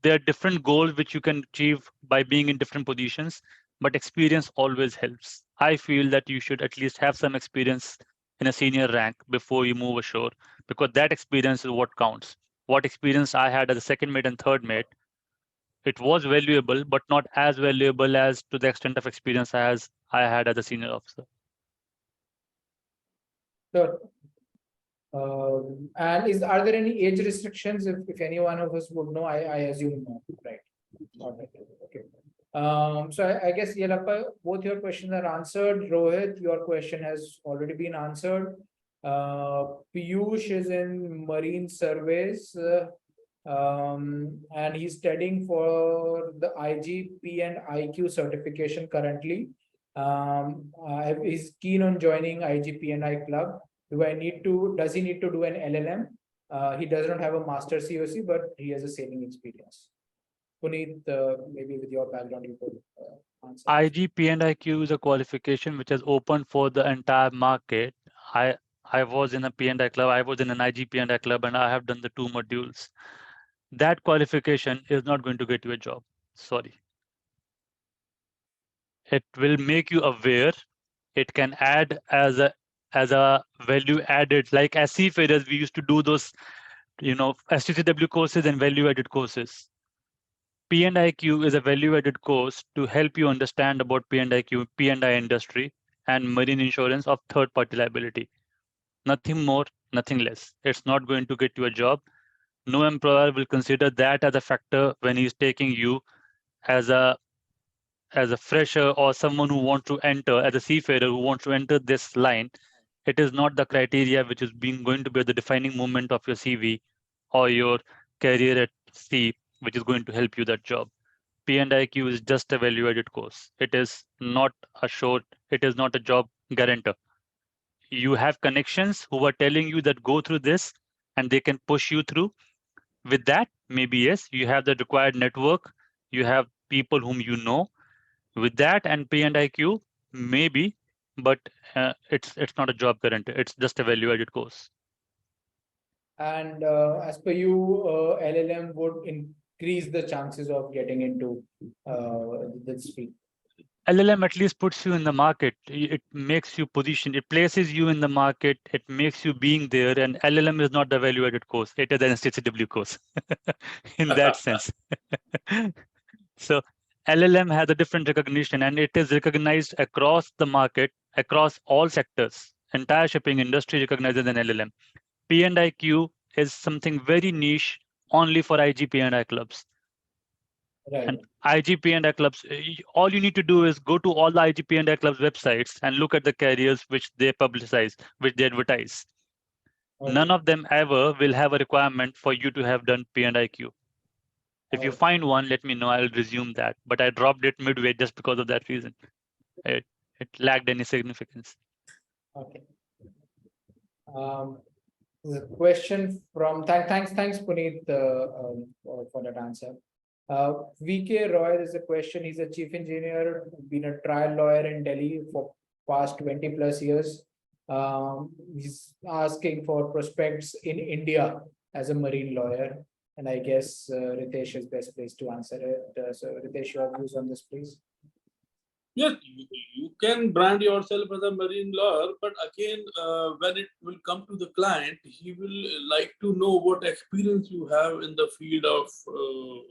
There are different goals which you can achieve by being in different positions, but experience always helps. I feel that you should at least have some experience in a senior rank before you move ashore, because that experience is what counts. What experience I had as a second mate and third mate, it was valuable, but not as valuable as to the extent of experience as I had as a senior officer. Sure. And are there any age restrictions? If any one of us would know, I assume no, right? Okay. So I guess Yelappa, both your questions are answered. Rohit, your question has already been answered. Piyush is in marine surveys, and he's studying for the IGP and IQ certification currently. He's keen on joining IGP and I club. Does he need to do an LLM? He does not have a master COC, but he has a sailing experience. Puneet, maybe with your background, you could answer. IGP and IQ is a qualification which has opened for the entire market. I was in a P&I club, I was in an IGP and I club, and I have done the 2 modules. That qualification is not going to get you a job. Sorry. It will make you aware. It can add as a value added, like as seafarers, we used to do those, STCW courses and value added courses. P&IQ is a value added course to help you understand about P&IQ, P&I industry, and marine insurance of third party liability. Nothing more, nothing less. It's not going to get you a job. No employer will consider that as a factor when he's taking you as a fresher or someone who wants to enter, as a seafarer who wants to enter this line. It is not the criteria which is going to be the defining moment of your CV or your career at sea. which is going to help you that job. P&IQ is just a value-added course. It is not a short, it is not a job guarantor. You have connections who are telling you that go through this and they can push you through. With that, maybe yes, you have the required network, you have people whom you know. With that and P&IQ, maybe, but it's not a job guarantee. It's just a value-added course. And as per you, LLM would increase the chances of getting into this field. LLM at least puts you in the market. It makes you position. It places you in the market. It makes you being there. And LLM is not the value-added course. It is an STCW course in that sense. So LLM has a different recognition, and it is recognized across the market, across all sectors. Entire shipping industry recognizes an LLM. P&IQ is something very niche, only for IGP&I clubs. Right. And IGP&I clubs, all you need to do is go to all the IGP&I clubs websites and look at the carriers which they publicize, which they advertise. Okay. None of them ever will have a requirement for you to have done P&IQ. If you Okay. find one, let me know. I'll resume that. But I dropped it midway just because of that reason. It lacked any significance. Okay. The question from thanks Puneet for that answer. VK Roy is a question. He's a chief engineer, been a trial lawyer in Delhi for past 20 plus years. He's asking for prospects in India as a marine lawyer, and I guess Ritesh is best placed to answer it. So Ritesh, your views on this, please. Yes, you can brand yourself as a marine lawyer, but again, when it will come to the client, he will like to know what experience you have in the field of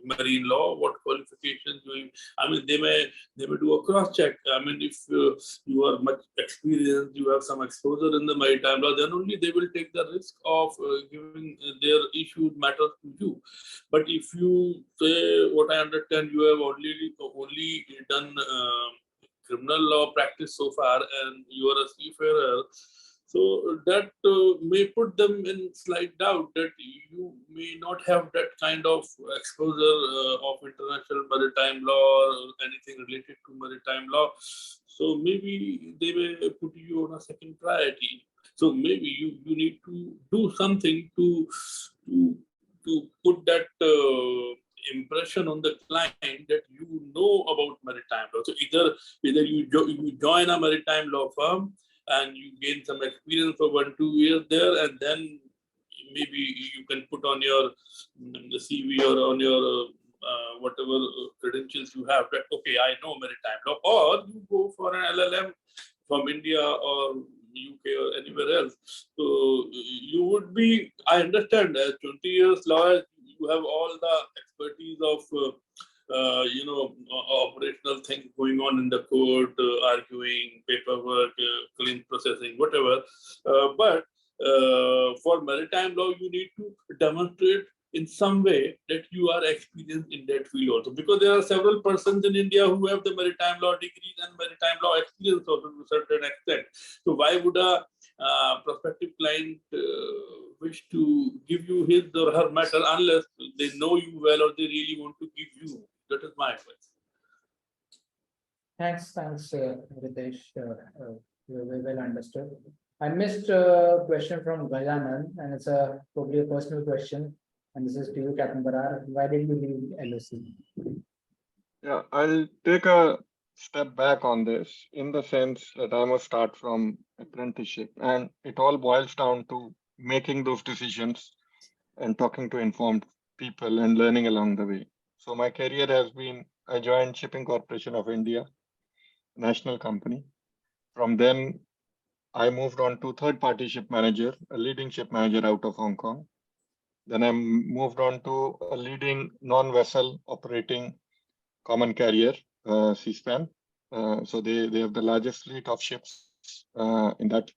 marine law, what qualifications you. I mean, they may do a cross check. I mean, if you are much experienced, you have some exposure in the maritime law, then only they will take the risk of giving their issued matters to you. But if you say, what I understand, you have only done criminal law practice so far, and you are a seafarer, so that may put them in slight doubt that you may not have that kind of exposure of international maritime law or anything related to maritime law. So maybe they may put you on a second priority. So maybe you need to do something to put that impression on the client that you know about maritime law. So either you join a maritime law firm and you gain some experience for 1-2 years there, and then maybe you can put on your the CV or on your whatever credentials you have that, okay, I know maritime law, or you go for an LLM from India or UK or anywhere else. So you would be, I understand, as 20 years lawyer, you have all the expertise of operational things going on in the court, arguing, paperwork, claim processing, whatever. But for maritime law, you need to demonstrate in some way that you are experienced in that field also, because there are several persons in India who have the maritime law degrees and maritime law experience also to a certain extent. So why would a prospective client wish to give you his or her matter unless they know you well or they really want to give you? That is my advice. Thanks, Ritesh. Well understood. I missed a question from Gajanan, and it's probably a personal question. And this is to you, Captain Barar. Why did you leave LOC? Yeah, I'll take a step back on this in the sense that I must start from apprenticeship, and it all boils down to making those decisions and talking to informed people and learning along the way. So my career has been, I joined Shipping Corporation of India, national company. From then, I moved on to third-party ship manager, a leading ship manager out of Hong Kong. Then I moved on to a leading non-vessel operating common carrier, Seaspan. So they have the largest fleet of ships in that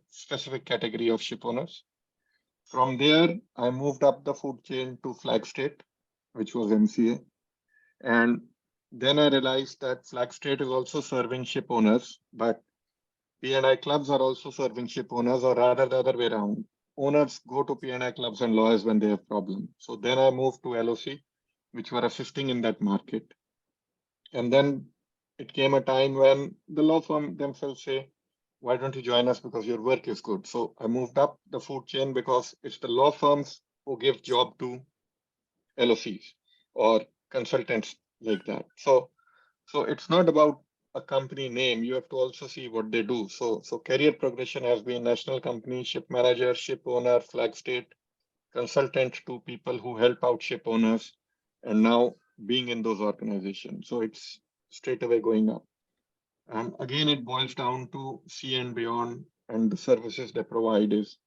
specific category of ship owners. From there, I moved up the food chain to Flag State, which was MCA. And then I realized that Flag State is also serving ship owners, but P&I clubs are also serving ship owners, or rather the other way around. Owners go to P&I clubs and lawyers when they have problems. So then I moved to LOC, which were assisting in that market. And then it came a time when the law firm themselves say, why don't you join us because your work is good? So I moved up the food chain because it's the law firms who give job to LOCs or consultants like that. So it's not about a company name. You have to also see what they do. So career progression has been national company, ship manager, ship owner, flag state, consultant to people who help out ship owners, and now being in those organizations. So it's straight away going up. And again, it boils down to C and beyond and the services they provide is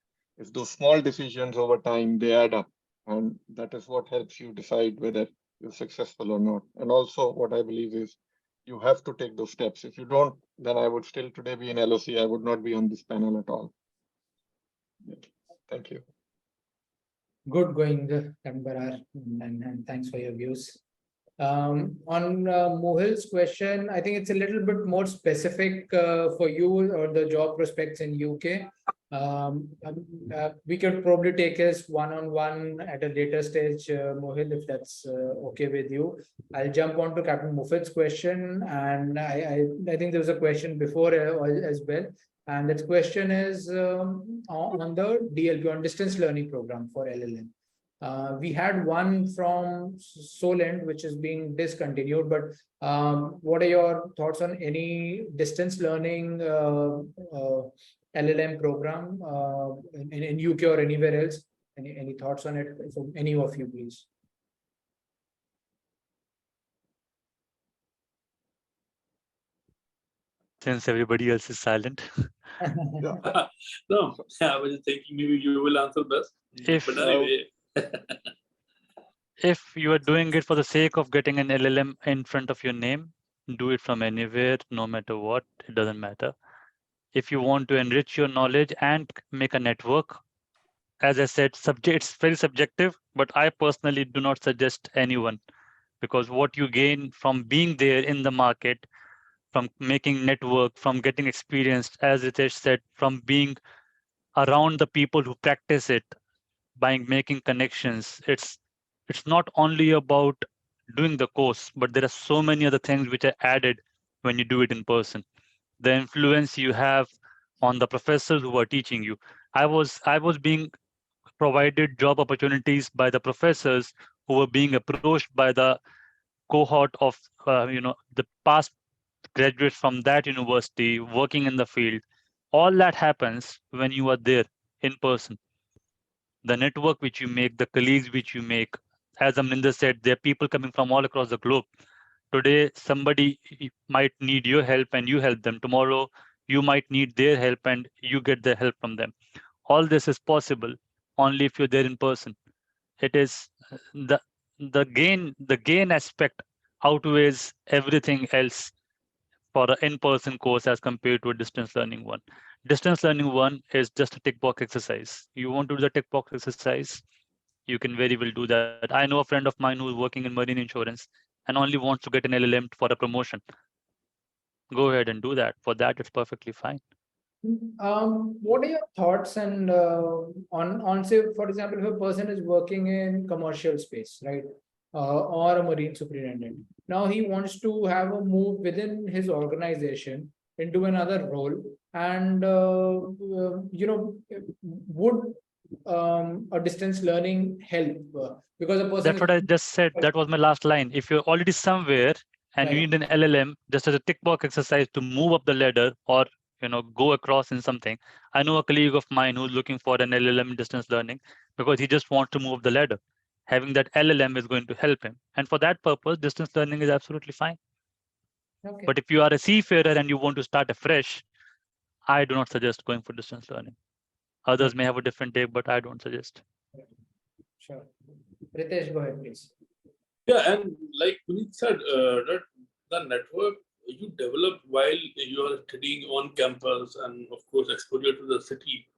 those small decisions over time, they add up. And that is what helps you decide whether you're successful or not. And also what I believe is you have to take those steps. If you don't, then I would still today be in LOC. I would not be on this panel at all. Yeah. Thank you. Good going, Barar, and thanks for your views. On Mohil's question, I think it's a little bit more specific for you or the job prospects in UK. We could probably take this one-on-one at a later stage, Mohil, if that's okay with you. I'll jump on to Captain Mufid's question, and I think there was a question before as well. And that question is on the DLP, on distance learning program for LLM. We had one from Solent, which is being discontinued, but what are your thoughts on any distance learning LLM program in UK or anywhere else? Any thoughts on it from any of you, please? Since everybody else is silent. No, I was just thinking maybe you will answer best. But anyway. If you are doing it for the sake of getting an LLM in front of your name, do it from anywhere, no matter what, it doesn't matter. If you want to enrich your knowledge and make a network, as I said, it's very subjective, but I personally do not suggest anyone, because what you gain from being there in the market, from making network, from getting experienced, as Ritesh said, from being around the people who practice it, by making connections, it's not only about doing the course, but there are so many other things which are added when you do it in person. The influence you have on the professors who are teaching you. I was being provided job opportunities by the professors who were being approached by the cohort of the past graduates from that university working in the field. All that happens when you are there in person. The network which you make, the colleagues which you make, as Amrinder said, there are people coming from all across the globe. Today, somebody might need your help and you help them. Tomorrow, you might need their help and you get the help from them. All this is possible only if you're there in person. It is the gain aspect outweighs everything else for an in-person course as compared to a distance learning one. Distance learning one is just a tick box exercise. You want to do the tick box exercise, you can very well do that. I know a friend of mine who's working in marine insurance and only wants to get an LLM for a promotion. Go ahead and do that. For that, it's perfectly fine. What are your thoughts and on say, for example, if a person is working in commercial space, right, or a marine superintendent, now he wants to have a move within his organization into another role, and would a distance learning help? Because a person That's what I just said. That was my last line. If you're already somewhere and you need an LLM just as a tick box exercise to move up the ladder or go across in something. I know a colleague of mine who's looking for an LLM distance learning because he just wants to move the ladder. Having that LLM is going to help him. And for that purpose, distance learning is absolutely fine. Okay. But if you are a seafarer and you want to start afresh, I do not suggest going for distance learning. Others may have a different take, but I don't suggest. Sure. Ritesh, go ahead, please. Yeah, and like Puneet said, that the network you develop while you are studying on campus and of course exposure to the city,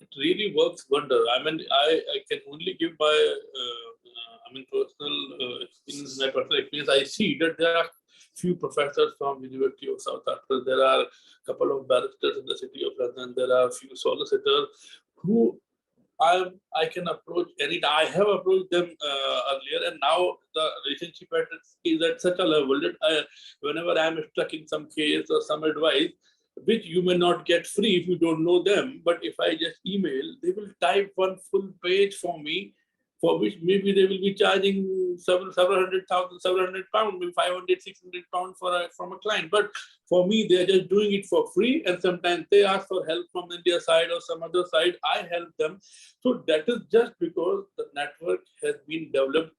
it really works wonder. I mean, I can only give my personal experience. My personal experience, I see that there are few professors from University of South Africa. There are a couple of barristers in the city of London. There are a few solicitors who I can approach any. I have approached them earlier, and now the relationship is at such a level that whenever I am stuck in some case or some advice, which you may not get free if you don't know them, but if I just email, they will type one full page for me, for which maybe they will be charging several hundred thousand, several hundred pounds, maybe 500, 600 pounds from a client. But for me, they're just doing it for free, and sometimes they ask for help from India side or some other side. I help them. So that is just because the network has been developed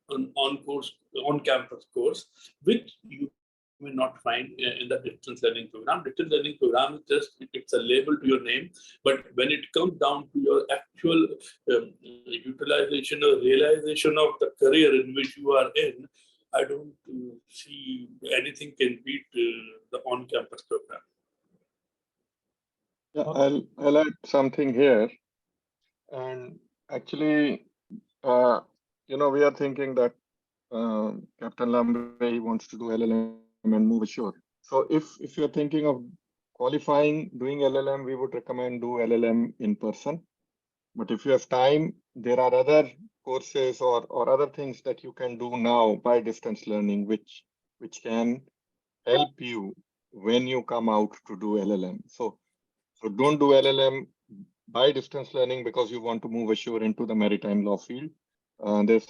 on campus course, which you may not find in the distance learning program. Distance learning program is just, it's a label to your name, but when it comes down to your actual utilization or realization of the career in which you are in, I don't see anything can beat the on-campus program. Yeah, I'll add something here. And actually, we are thinking that Captain Lambe, he wants to do LLM and move ashore. So if you're thinking of qualifying, doing LLM, we would recommend do LLM in person. But if you have time, there are other courses or other things that you can do now by distance learning, which can help you when you come out to do LLM. So don't do LLM by distance learning because you want to move ashore into the maritime law field. There's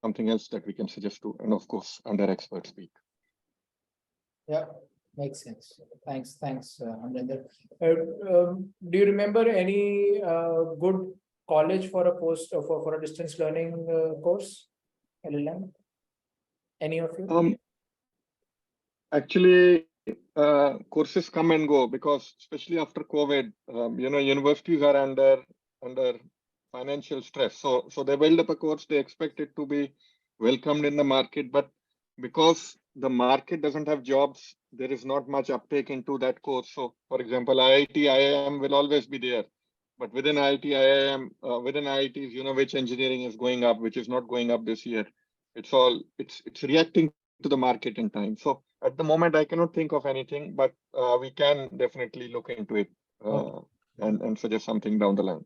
something else that we can suggest to, and of course, under expert speak. Yeah, makes sense. Thanks, Amrinder. Do you remember any good college for a post for a distance learning course, LLM? Any of you? Actually, courses come and go because especially after COVID, universities are under financial stress. So they build up a course, they expect it to be welcomed in the market, but because the market doesn't have jobs, there is not much uptake into that course. So for example, IIT, IIM will always be there. But within IIT, IIM, within IITs, which engineering is going up, which is not going up this year. It's reacting to the market in time. So at the moment, I cannot think of anything, but we can definitely look into it and suggest something down the line.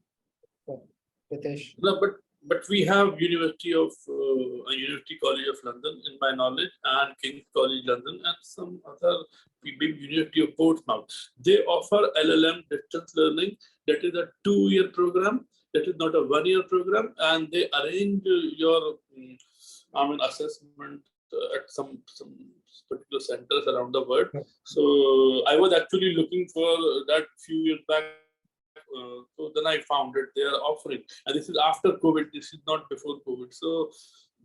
Pritesh. No, but we have University College of London, in my knowledge, and King's College London, and some other big University of Portsmouth. They offer LLM distance learning. That is a 2-year program. That is not a 1-year program, and they arrange your assessment at some particular centers around the world. So I was actually looking for that few years back. So then I found it, they are offering, and this is after COVID, this is not before COVID. So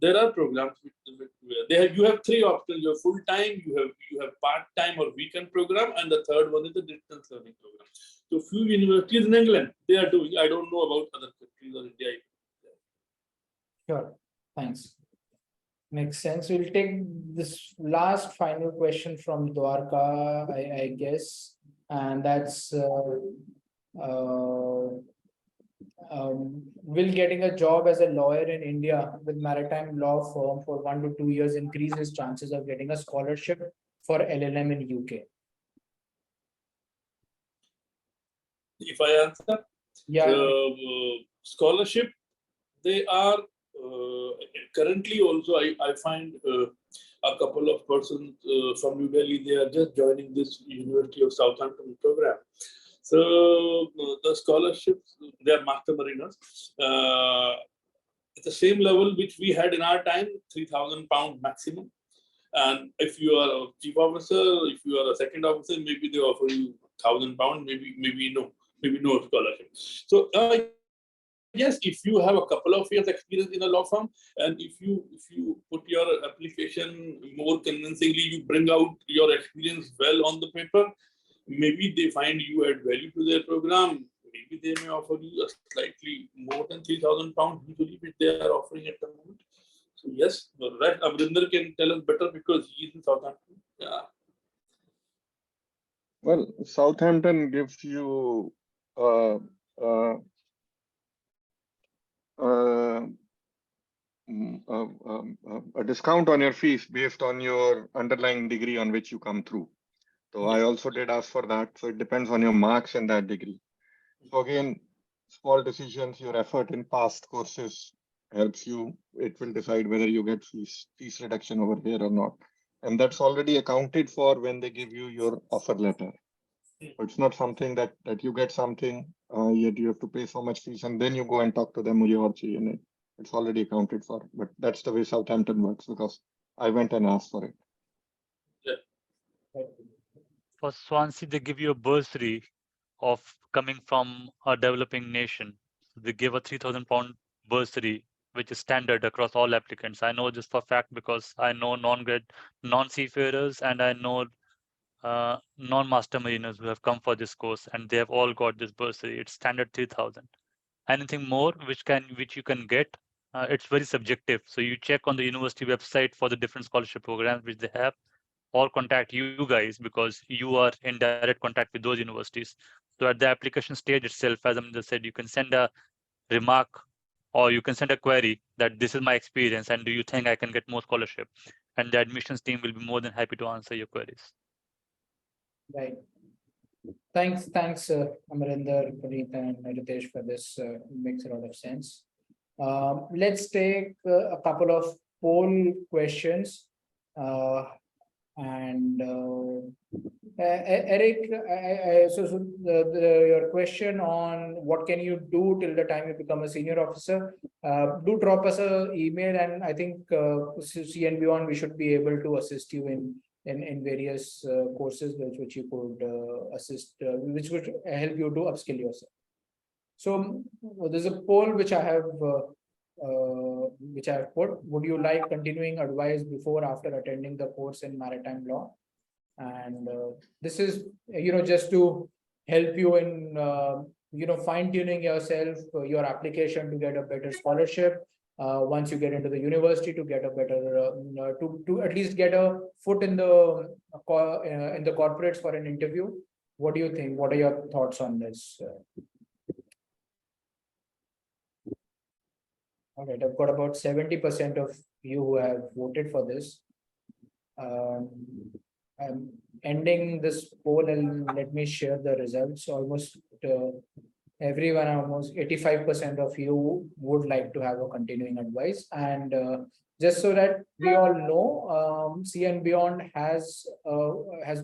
there are programs you have 3 options: you have full time, you have part-time or weekend program, and the third one is the distance learning program. So few universities in England, they are doing. I don't know about other countries or India. Sure, thanks. Makes sense. We'll take this last final question from Dwarka, I guess, and that's will getting a job as a lawyer in India with maritime law firm for 1 to 2 years increase his chances of getting a scholarship for LLM in UK? If I answer, scholarship, they are currently also. I find a couple of persons from New Delhi. They are just joining this University of Southampton program. So the scholarships, they are master mariners at the same level which we had in our time, £3,000 maximum. And if you are a chief officer, if you are a second officer, maybe they offer you £1,000, maybe no scholarship. So yes, if you have a couple of years experience in a law firm, and if you put your application more convincingly, you bring out your experience well on the paper, maybe they find you add value to their program. Maybe they may offer you a slightly more than £3,000 usually, which they are offering at the moment. So yes, right, Amrinder can tell us better because he is in Southampton. Yeah. Well, Southampton gives you a discount on your fees based on your underlying degree on which you come through. So I also did ask for that. So it depends on your marks in that degree. So again, small decisions, your effort in past courses helps you. It will decide whether you get fees reduction over here or not. And that's already accounted for when they give you your offer letter. So it's not something that you get something, yet you have to pay so much fees and then you go and talk to them, and it's already accounted for. But that's the way Southampton works because I went and asked for it. For Swansea, they give you a bursary of coming from a developing nation. They give a £3,000 bursary, which is standard across all applicants. I know this for fact because I know non-seafarers, and I know non-master mariners who have come for this course, and they have all got this bursary. It's standard 3,000. Anything more which you can get, it's very subjective. So you check on the university website for the different scholarship programs which they have, or contact you guys because you are in direct contact with those universities. So at the application stage itself, as Amanda said, you can send a remark or you can send a query that this is my experience and do you think I can get more scholarship? And the admissions team will be more than happy to answer your queries. Right. Thanks, Amarinder, Puneet, and Ritesh for this. Makes a lot of sense. Let's take a couple of poll questions. Eric, your question on what can you do till the time you become a senior officer, do drop us an email, and I think C and beyond we should be able to assist you in various courses which you could assist, which would help you to upskill yourself. So there's a poll which I have put. Would you like continuing advice before or after attending the course in maritime law? And this is, just to help you in, fine tuning yourself, your application to get a better scholarship. Once you get into the university, to get a better, to at least get a foot in the corporates for an interview. What do you think? What are your thoughts on this? All right, I've got about 70% of you who have voted for this. I'm ending this poll and let me share the results. Almost everyone, almost 85% of you would like to have a continuing advice. And just so that we all know, C and Beyond has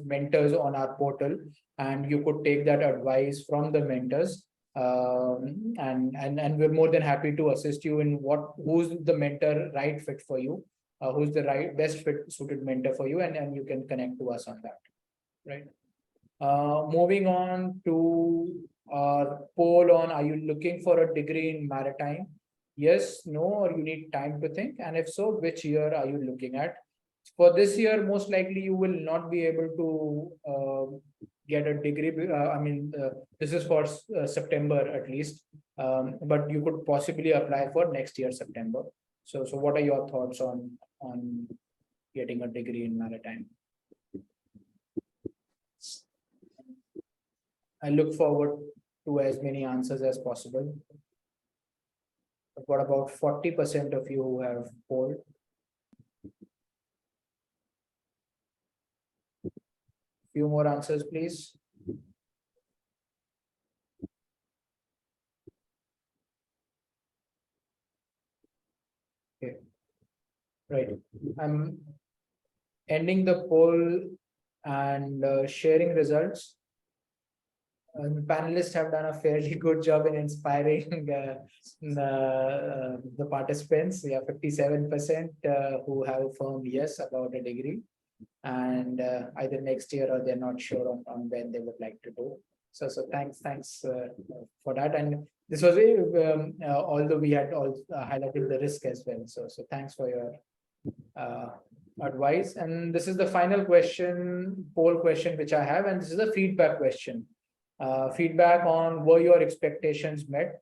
mentors on our portal, and you could take that advice from the mentors. And we're more than happy to assist you in who's the mentor right fit for you, who's the best fit suited mentor for you, and you can connect to us on that, right? Moving on to our poll on, are you looking for a degree in maritime? Yes, no, or you need time to think, and if so, which year are you looking at? For this year, most likely you will not be able to get a degree. This is for September at least, but you could possibly apply for next year September. So what are your thoughts on getting a degree in maritime? I look forward to as many answers as possible. I've got about 40% of you who have polled. Few more answers, please. Okay. Right. I'm ending the poll and sharing results. Panelists have done a fairly good job in inspiring the participants. We have 57% who have a firm yes about a degree, and either next year or they're not sure on when they would like to do. So thanks for that. And this was although we had also highlighted the risk as well. So thanks for your advice. And this is the final poll question which I have, and this is a feedback question. Feedback on, were your expectations met?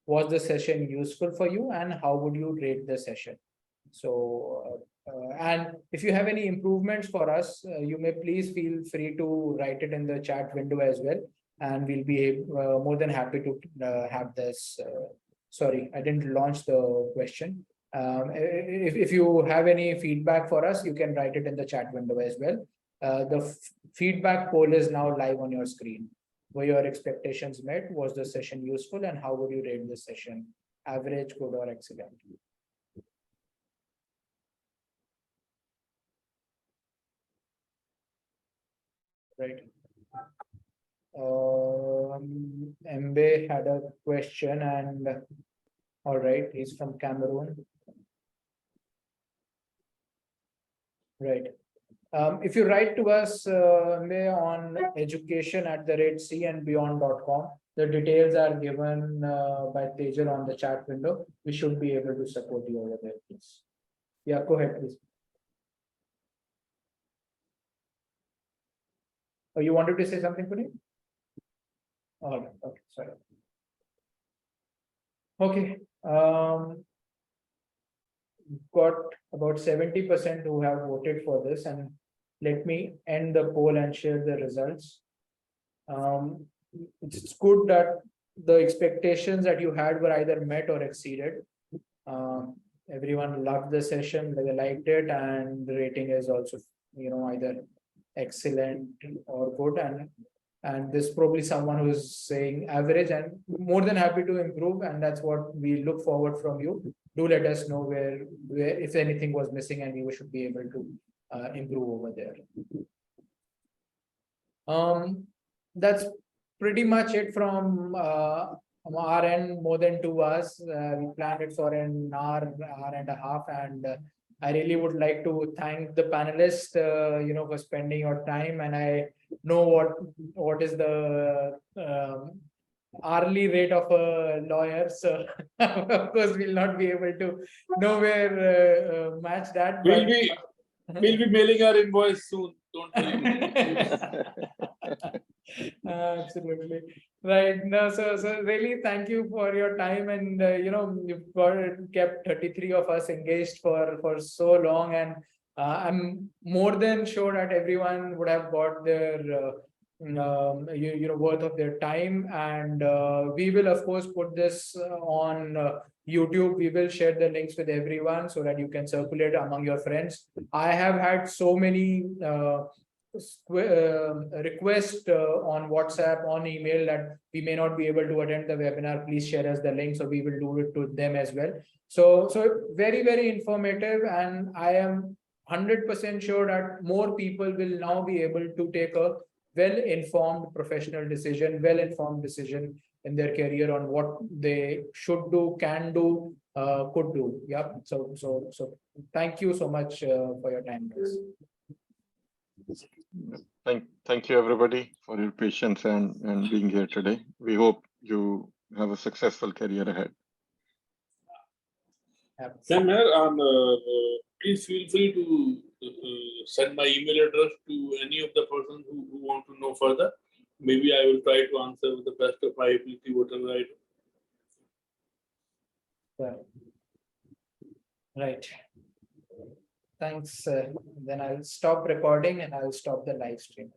Was the session useful for you, and how would you rate the session? So and if you have any improvements for us, you may please feel free to write it in the chat window as well, and we'll be more than happy to have this. Sorry, I didn't launch the question. If you have any feedback for us, you can write it in the chat window as well. The feedback poll is now live on your screen. Were your expectations met? Was the session useful? And how would you rate the session? Average, good, or excellent? Right. Mbe had a question, and all right, he's from Cameroon. Right. If you write to us Mbe, on education@candbeyond.com, the details are given by Tejan on the chat window. We should be able to support you over there, please. Yeah, go ahead, please. Oh, you wanted to say something, Puneet? All right, okay, sorry. Okay, got about 70% who have voted for this, and let me end the poll and share the results. It's good that the expectations that you had were either met or exceeded. Everyone loved the session, they liked it, and the rating is also, either excellent or good, and this probably someone who's saying average, and more than happy to improve, and that's what we look forward from you. Do let us know where if anything was missing, and we should be able to improve over there. That's pretty much it from our end. More than 2 hours. We planned it for an hour and a half, and I really would like to thank the panelists, for spending your time. And I know what is the hourly rate of a lawyer, so of course we'll not be able to nowhere match that. We'll be mailing our invoice soon. Don't worry. Absolutely right. No, so really thank you for your time, and you've kept 33 of us engaged for so long, and I'm more than sure that everyone would have got their worth of their time, and we will of course put this on YouTube. We will share the links with everyone so that you can circulate among your friends. I have had so many request on WhatsApp, on email, that we may not be able to attend the webinar. Please share us the link, so we will do it to them as well. So very, very informative, and I am 100% sure that more people will now be able to take a well-informed professional decision, well-informed decision in their career on what they should do, can do, could do. Yeah. So thank you so much for your time, guys. Thank you everybody for your patience and being here today. We hope you have a successful career ahead. Same here, and please feel free to send my email address to any of the persons who want to know further. Maybe I will try to answer with the best of my ability, whatever I do. Right. Thanks. Then I'll stop recording and I'll stop the live stream.